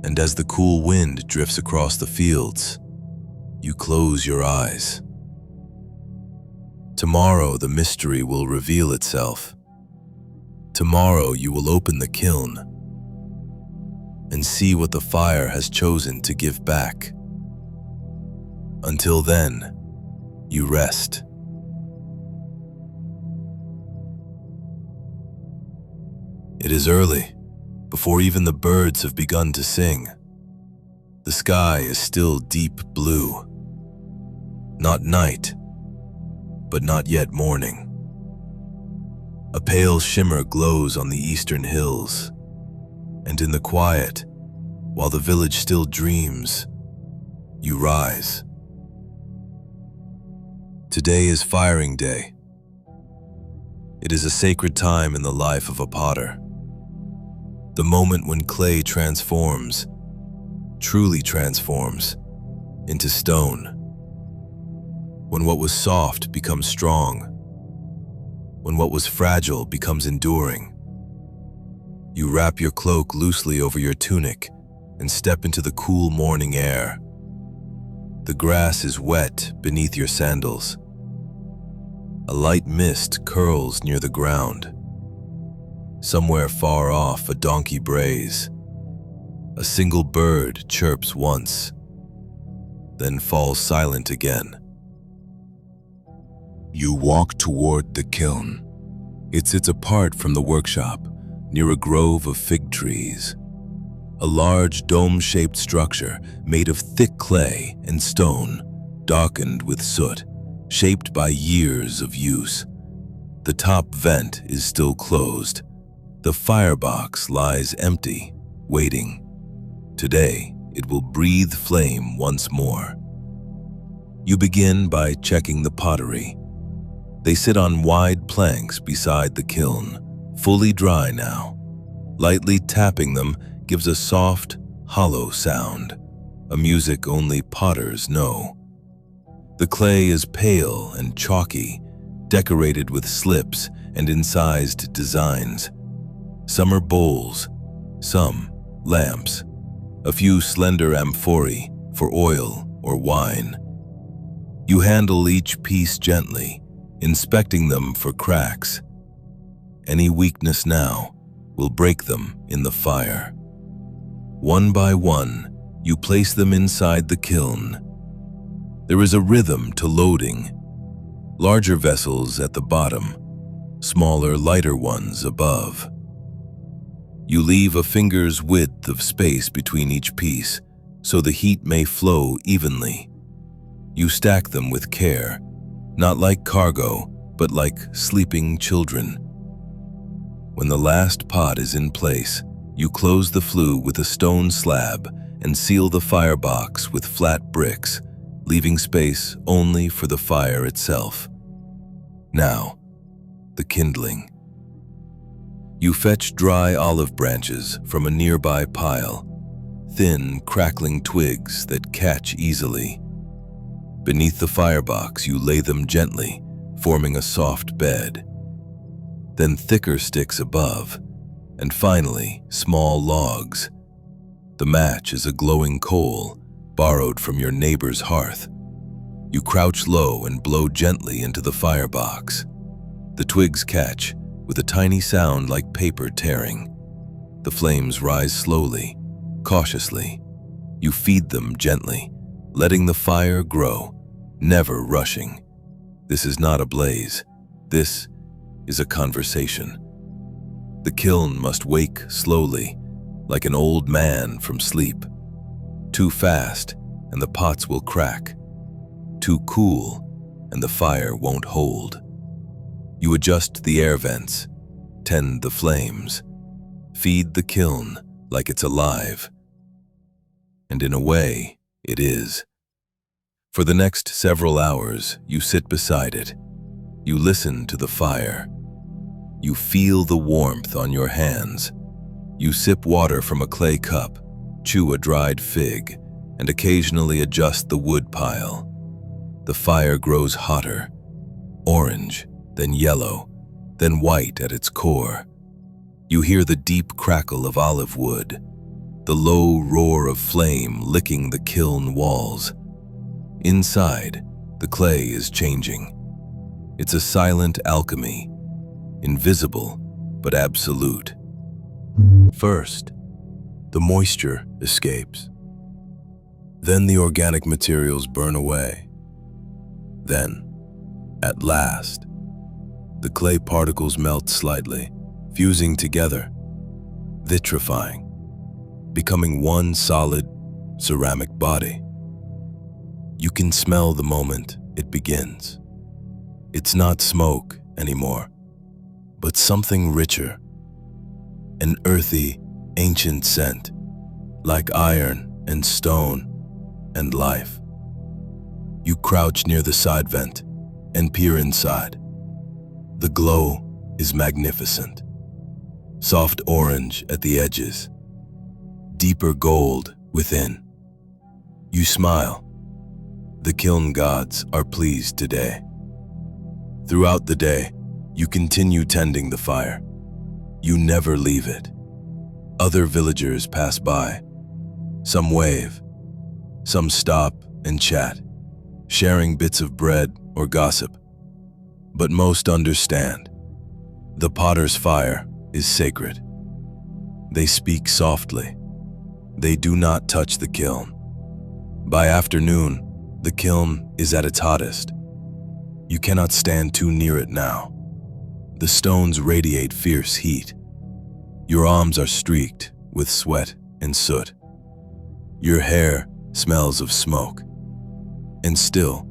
And as the cool wind drifts across the fields, you close your eyes. Tomorrow the mystery will reveal itself. Tomorrow you will open the kiln and see what the fire has chosen to give back. Until then, you rest. It is early, before even the birds have begun to sing. The sky is still deep blue. Not night, but not yet morning. A pale shimmer glows on the eastern hills, and in the quiet, while the village still dreams, you rise. Today is firing day. It is a sacred time in the life of a potter. The moment when clay transforms, truly transforms, into stone. When what was soft becomes strong. When what was fragile becomes enduring. You wrap your cloak loosely over your tunic and step into the cool morning air. The grass is wet beneath your sandals. A light mist curls near the ground. Somewhere far off, a donkey brays. A single bird chirps once, then falls silent again. You walk toward the kiln. It sits apart from the workshop, near a grove of fig trees. A large dome-shaped structure made of thick clay and stone, darkened with soot, shaped by years of use. The top vent is still closed. The firebox lies empty, waiting. Today, it will breathe flame once more. You begin by checking the pottery. They sit on wide planks beside the kiln, fully dry now. Lightly tapping them gives a soft, hollow sound, a music only potters know. The clay is pale and chalky, decorated with slips and incised designs. Some are bowls, some lamps, a few slender amphorae for oil or wine. You handle each piece gently, inspecting them for cracks. Any weakness now will break them in the fire. One by one, you place them inside the kiln. There is a rhythm to loading. Larger vessels at the bottom, smaller, lighter ones above. You leave a finger's width of space between each piece, so the heat may flow evenly. You stack them with care, not like cargo, but like sleeping children. When the last pot is in place, you close the flue with a stone slab and seal the firebox with flat bricks, leaving space only for the fire itself. Now, the kindling. You fetch dry olive branches from a nearby pile, thin, crackling twigs that catch easily. Beneath the firebox, you lay them gently, forming a soft bed. Then thicker sticks above, and finally, small logs. The match is a glowing coal, borrowed from your neighbor's hearth. You crouch low and blow gently into the firebox. The twigs catch, with a tiny sound like paper tearing. The flames rise slowly, cautiously. You feed them gently, letting the fire grow, never rushing. This is not a blaze. This is a conversation. The kiln must wake slowly, like an old man from sleep. Too fast, and the pots will crack. Too cool, and the fire won't hold. You adjust the air vents, tend the flames, feed the kiln like it's alive. And in a way, it is. For the next several hours, you sit beside it. You listen to the fire. You feel the warmth on your hands. You sip water from a clay cup, chew a dried fig, and occasionally adjust the wood pile. The fire grows hotter, orange, then yellow, then white at its core. You hear the deep crackle of olive wood, the low roar of flame licking the kiln walls. Inside, the clay is changing. It's a silent alchemy, invisible but absolute. First, the moisture escapes. Then the organic materials burn away. Then, at last, the clay particles melt slightly, fusing together, vitrifying, becoming one solid ceramic body. You can smell the moment it begins. It's not smoke anymore, but something richer, an earthy, ancient scent, like iron and stone and life. You crouch near the side vent and peer inside. The glow is magnificent. Soft orange at the edges, deeper gold within. You smile. The kiln gods are pleased today. Throughout the day, you continue tending the fire. You never leave it. Other villagers pass by. Some wave. Some stop and chat, sharing bits of bread or gossip. But most understand. The potter's fire is sacred. They speak softly. They do not touch the kiln. By afternoon, the kiln is at its hottest. You cannot stand too near it now. The stones radiate fierce heat. Your arms are streaked with sweat and soot. Your hair smells of smoke. And still,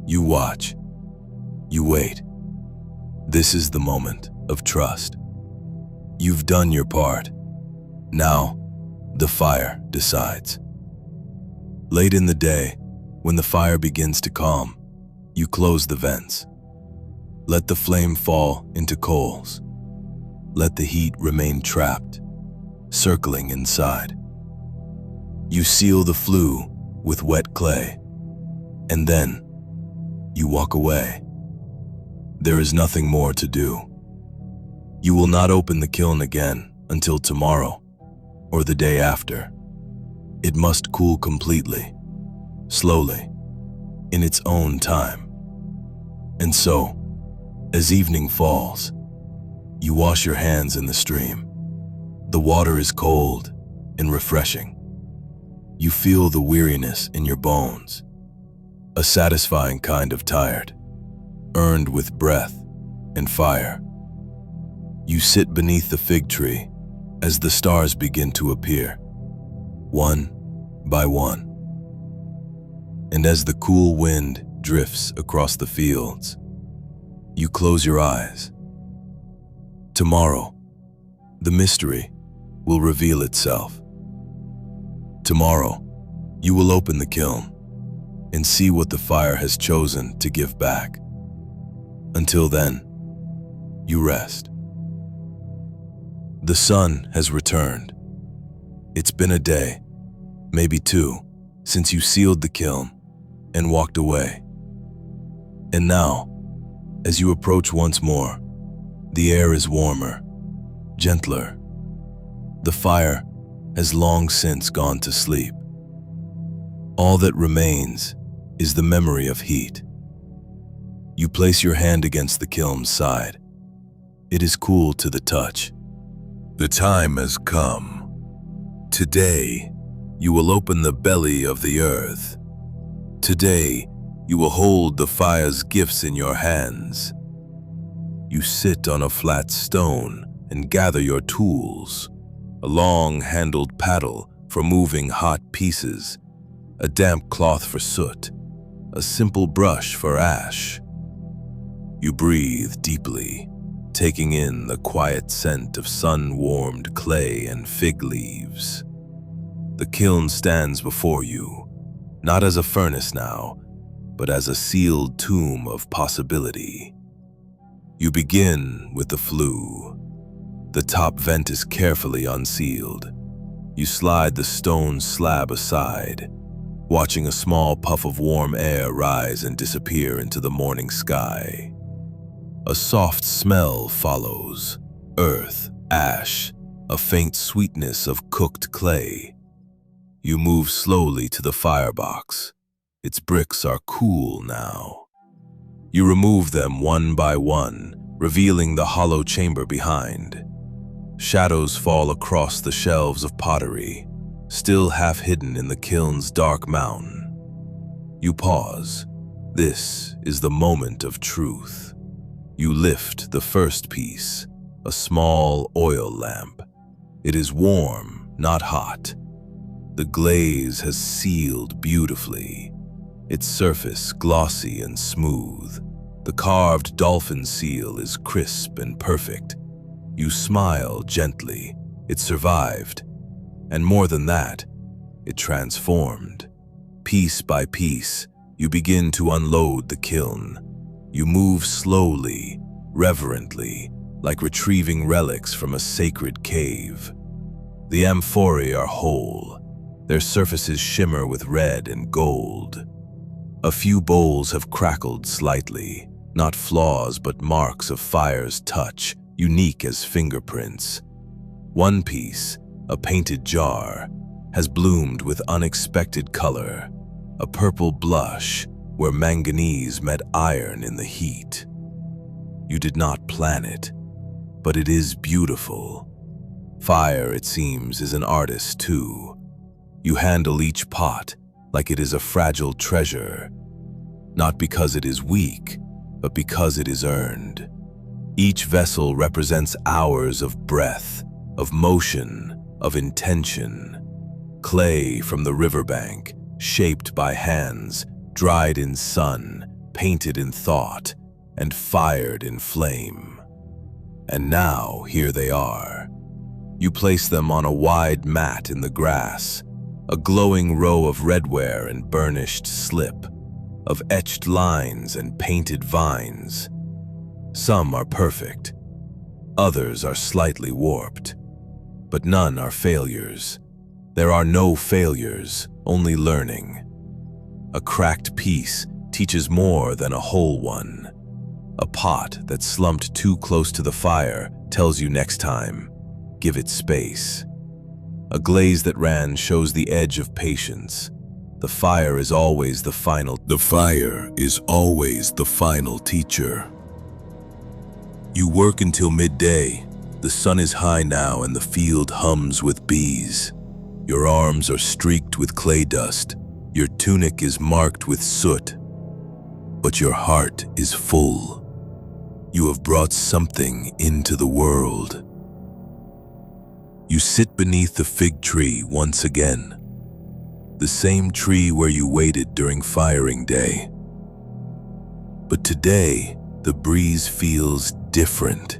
you watch. You wait. This is the moment of trust. You've done your part. Now, the fire decides. Late in the day, when the fire begins to calm, you close the vents. Let the flame fall into coals. Let the heat remain trapped, circling inside. You seal the flue with wet clay, and then you walk away. There is nothing more to do. You will not open the kiln again until tomorrow or the day after. It must cool completely, slowly, in its own time. And so, as evening falls, you wash your hands in the stream. The water is cold and refreshing. You feel the weariness in your bones, a satisfying kind of tired, earned with breath and fire. You sit beneath the fig tree as the stars begin to appear, one by one. And as the cool wind drifts across the fields, you close your eyes. Tomorrow, the mystery will reveal itself. Tomorrow, you will open the kiln and see what the fire has chosen to give back. Until then, you rest. The sun has returned. It's been a day, maybe two, since you sealed the kiln and walked away. And now, as you approach once more, the air is warmer, gentler. The fire has long since gone to sleep. All that remains is the memory of heat. You place your hand against the kiln's side. It is cool to the touch. The time has come. Today, you will open the belly of the earth. Today, you will hold the fire's gifts in your hands. You sit on a flat stone and gather your tools, a long-handled paddle for moving hot pieces, a damp cloth for soot, a simple brush for ash. You breathe deeply, taking in the quiet scent of sun-warmed clay and fig leaves. The kiln stands before you, not as a furnace now, but as a sealed tomb of possibility. You begin with the flue. The top vent is carefully unsealed. You slide the stone slab aside, watching a small puff of warm air rise and disappear into the morning sky. A soft smell follows: earth, ash, a faint sweetness of cooked clay. You move slowly to the firebox. Its bricks are cool now. You remove them one by one, revealing the hollow chamber behind. Shadows fall across the shelves of pottery, still half hidden in the kiln's dark mountain. You pause. This is the moment of truth. You lift the first piece, a small oil lamp. It is warm, not hot. The glaze has sealed beautifully, its surface glossy and smooth. The carved dolphin seal is crisp and perfect. You smile gently. It survived. And more than that, it transformed. Piece by piece, you begin to unload the kiln. You move slowly, reverently, like retrieving relics from a sacred cave. The amphorae are whole. Their surfaces shimmer with red and gold. A few bowls have crackled slightly, not flaws but marks of fire's touch, unique as fingerprints. One piece, a painted jar, has bloomed with unexpected color, a purple blush where manganese met iron in the heat. You did not plan it, but it is beautiful. Fire, it seems, is an artist too. You handle each pot like it is a fragile treasure, not because it is weak, but because it is earned. Each vessel represents hours of breath, of motion, of intention. Clay from the riverbank, shaped by hands, dried in sun, painted in thought, and fired in flame. And now here they are. You place them on a wide mat in the grass, a glowing row of redware and burnished slip, of etched lines and painted vines. Some are perfect, others are slightly warped, but none are failures. There are no failures, only learning. A cracked piece teaches more than a whole one. A pot that slumped too close to the fire tells you next time, give it space. A glaze that ran shows the edge of patience. The fire is always the final teacher. You work until midday. The sun is high now and the field hums with bees. Your arms are streaked with clay dust. Your tunic is marked with soot. But your heart is full. You have brought something into the world. You sit beneath the fig tree once again. The same tree where you waited during firing day. But today, the breeze feels different.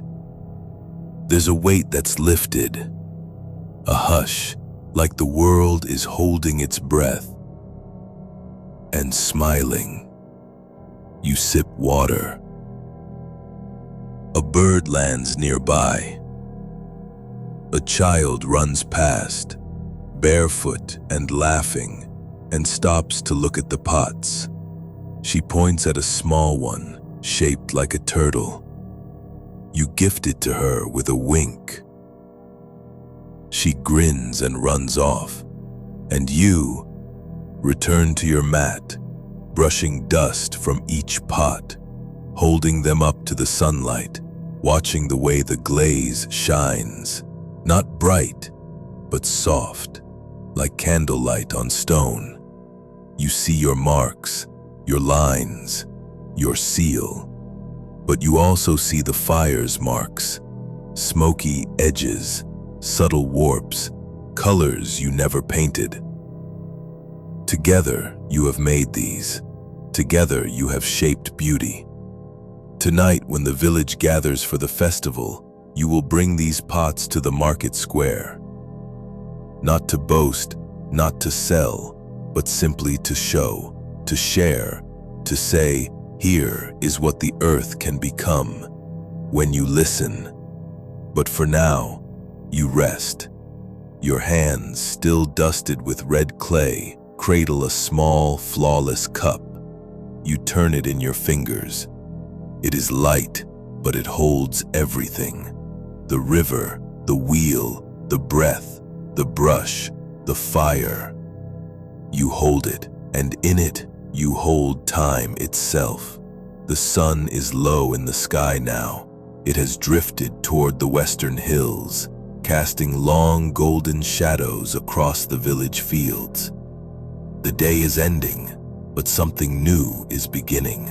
There's a weight that's lifted, a hush, like the world is holding its breath and smiling. You sip water. A bird lands nearby. A child runs past, barefoot and laughing, and stops to look at the pots. She points at a small one, shaped like a turtle. You gift it to her with a wink. She grins and runs off, and you return to your mat, brushing dust from each pot, holding them up to the sunlight, watching the way the glaze shines, not bright, but soft, like candlelight on stone. You see your marks, your lines, your seal, but you also see the fire's marks, smoky edges, subtle warps, colors you never painted. Together, you have made these. Together, you have shaped beauty. Tonight, when the village gathers for the festival, you will bring these pots to the market square. Not to boast, not to sell, but simply to show, to share, to say, "Here is what the earth can become when you listen." But for now, you rest. Your hands, still dusted with red clay, cradle a small, flawless cup. You turn it in your fingers. It is light, but it holds everything. The river, the wheel, the breath, the brush, the fire. You hold it, and in it, you hold time itself. The sun is low in the sky now. It has drifted toward the western hills, casting long golden shadows across the village fields. The day is ending, but something new is beginning.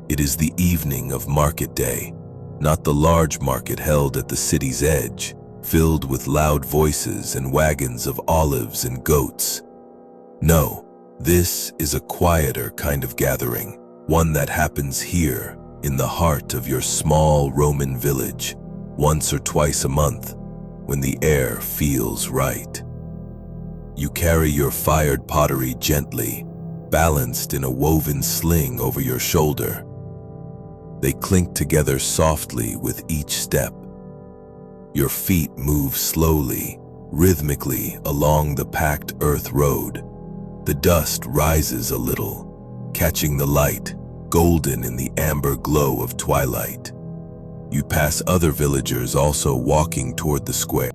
It is the evening of market day, not the large market held at the city's edge, filled with loud voices and wagons of olives and goats. No, this is a quieter kind of gathering, one that happens here, in the heart of your small Roman village, once or twice a month, when the air feels right. You carry your fired pottery gently, balanced in a woven sling over your shoulder. They clink together softly with each step. Your feet move slowly, rhythmically along the packed earth road. The dust rises a little, catching the light, golden in the amber glow of twilight. You pass other villagers also walking toward the square.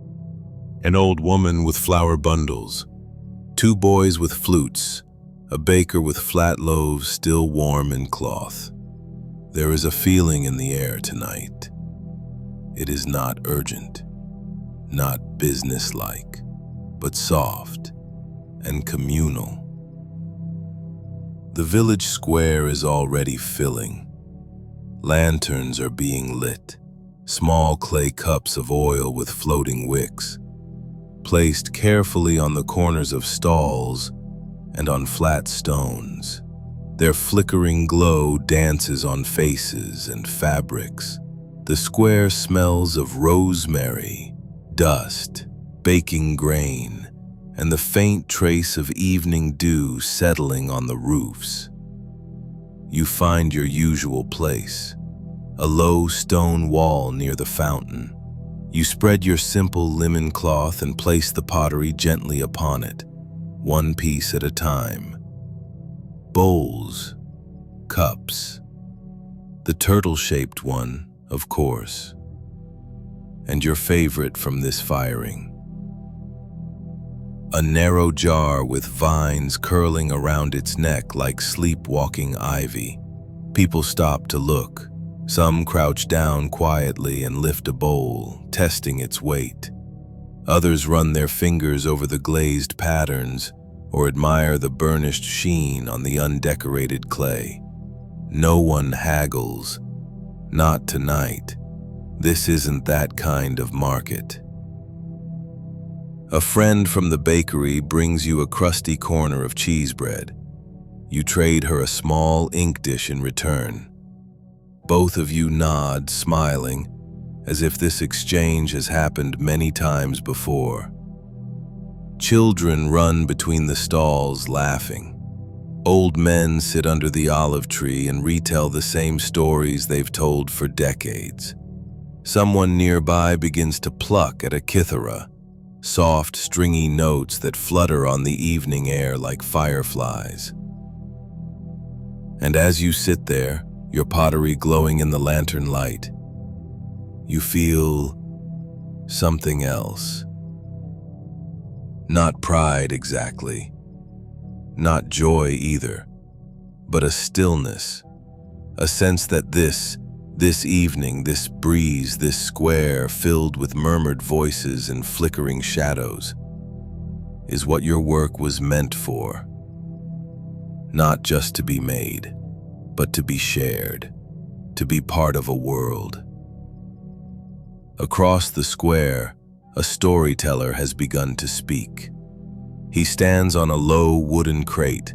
An old woman with flour bundles, two boys with flutes, a baker with flat loaves still warm in cloth. There is a feeling in the air tonight. It is not urgent, not businesslike, but soft and communal. The village square is already filling. Lanterns are being lit, small clay cups of oil with floating wicks, placed carefully on the corners of stalls and on flat stones. Their flickering glow dances on faces and fabrics. The square smells of rosemary, dust, baking grain, and the faint trace of evening dew settling on the roofs. You find your usual place, a low stone wall near the fountain. You spread your simple linen cloth and place the pottery gently upon it, one piece at a time. Bowls, cups, the turtle-shaped one, of course, and your favorite from this firing. A narrow jar with vines curling around its neck like sleepwalking ivy. People stop to look. Some crouch down quietly and lift a bowl, testing its weight. Others run their fingers over the glazed patterns or admire the burnished sheen on the undecorated clay. No one haggles. Not tonight. This isn't that kind of market. A friend from the bakery brings you a crusty corner of cheese bread. You trade her a small ink dish in return. Both of you nod, smiling, as if this exchange has happened many times before. Children run between the stalls laughing. Old men sit under the olive tree and retell the same stories they've told for decades. Someone nearby begins to pluck at a kithara, soft, stringy notes that flutter on the evening air like fireflies. And as you sit there, your pottery glowing in the lantern light, you feel something else. Not pride exactly, not joy either, but a stillness, a sense that this evening, this breeze, this square filled with murmured voices and flickering shadows, is what your work was meant for. Not just to be made, but to be shared, to be part of a world. Across the square, a storyteller has begun to speak. He stands on a low wooden crate,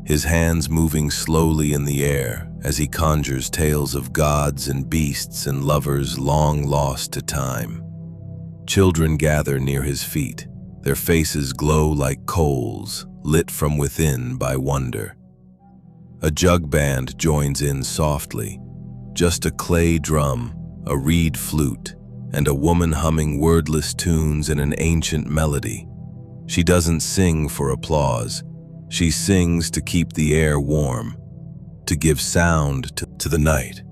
his hands moving slowly in the air as he conjures tales of gods and beasts and lovers long lost to time. Children gather near his feet, their faces glow like coals, lit from within by wonder. A jug band joins in softly, just a clay drum, a reed flute, and a woman humming wordless tunes in an ancient melody. She doesn't sing for applause. She sings to keep the air warm, to give sound to the night.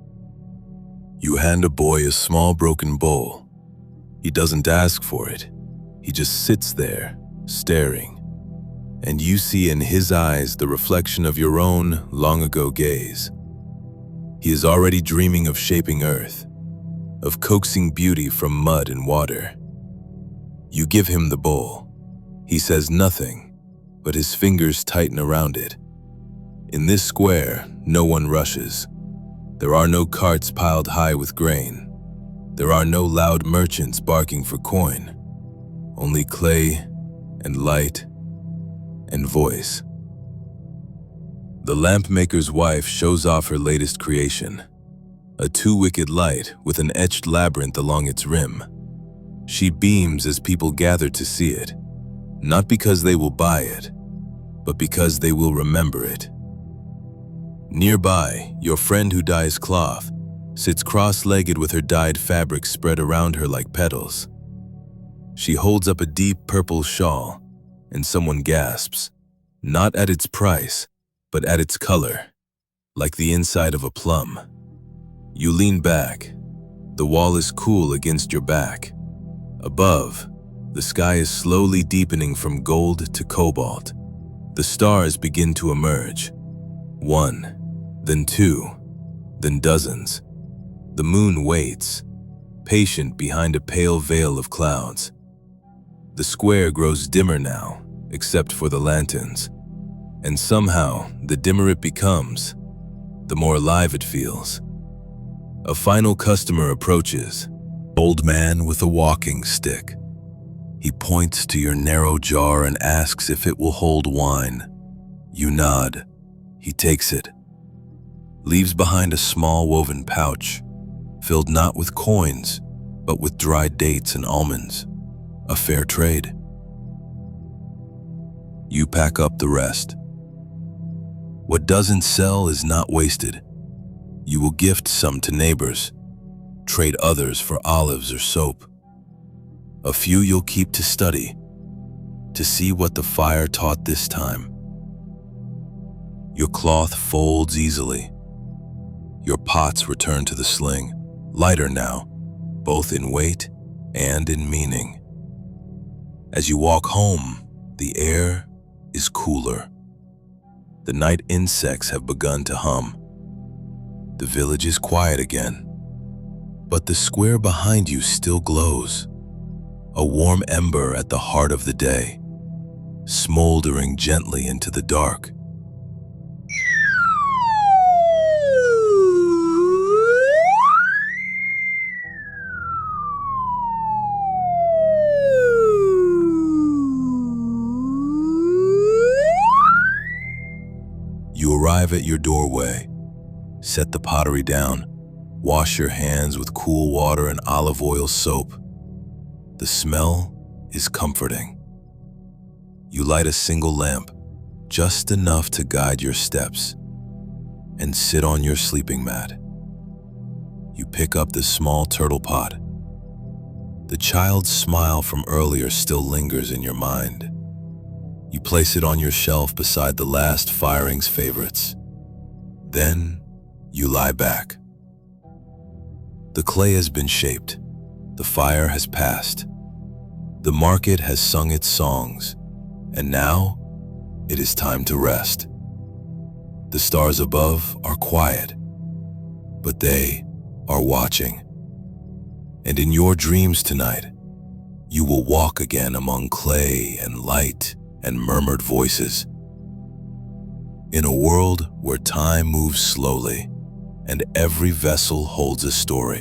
You hand a boy a small broken bowl. He doesn't ask for it. He just sits there, staring. And you see in his eyes the reflection of your own long-ago gaze. He is already dreaming of shaping earth, of coaxing beauty from mud and water. You give him the bowl. He says nothing, but his fingers tighten around it. In this square, no one rushes. There are no carts piled high with grain. There are no loud merchants barking for coin. Only clay and light and voice. The lamp maker's wife shows off her latest creation, a two-wicked light with an etched labyrinth along its rim. She beams as people gather to see it, not because they will buy it, but because they will remember it. Nearby, your friend who dyes cloth sits cross-legged with her dyed fabric spread around her like petals. She holds up a deep purple shawl, and someone gasps, not at its price, but at its color, like the inside of a plum. You lean back. The wall is cool against your back. Above, the sky is slowly deepening from gold to cobalt. The stars begin to emerge. One, then two, then dozens. The moon waits, patient behind a pale veil of clouds. The square grows dimmer now, except for the lanterns. And somehow, the dimmer it becomes, the more alive it feels. A final customer approaches, old man with a walking stick. He points to your narrow jar and asks if it will hold wine. You nod. He takes it, leaves behind a small woven pouch, filled not with coins, but with dried dates and almonds. A fair trade. You pack up the rest. What doesn't sell is not wasted. You will gift some to neighbors, trade others for olives or soap. A few you'll keep to study, to see what the fire taught this time. Your cloth folds easily. Your pots return to the sling, lighter now, both in weight and in meaning. As you walk home, the air is cooler. The night insects have begun to hum. The village is quiet again, but the square behind you still glows, a warm ember at the heart of the day, smoldering gently into the dark. You arrive at your doorway, set the pottery down, wash your hands with cool water and olive oil soap. The smell is comforting. You light a single lamp, just enough to guide your steps, and sit on your sleeping mat. You pick up the small turtle pot. The child's smile from earlier still lingers in your mind. You place it on your shelf beside the last firing's favorites. Then you lie back. The clay has been shaped. The fire has passed. The market has sung its songs. And now it is time to rest. The stars above are quiet, but they are watching. And in your dreams tonight, you will walk again among clay and light and murmured voices. In a world where time moves slowly and every vessel holds a story.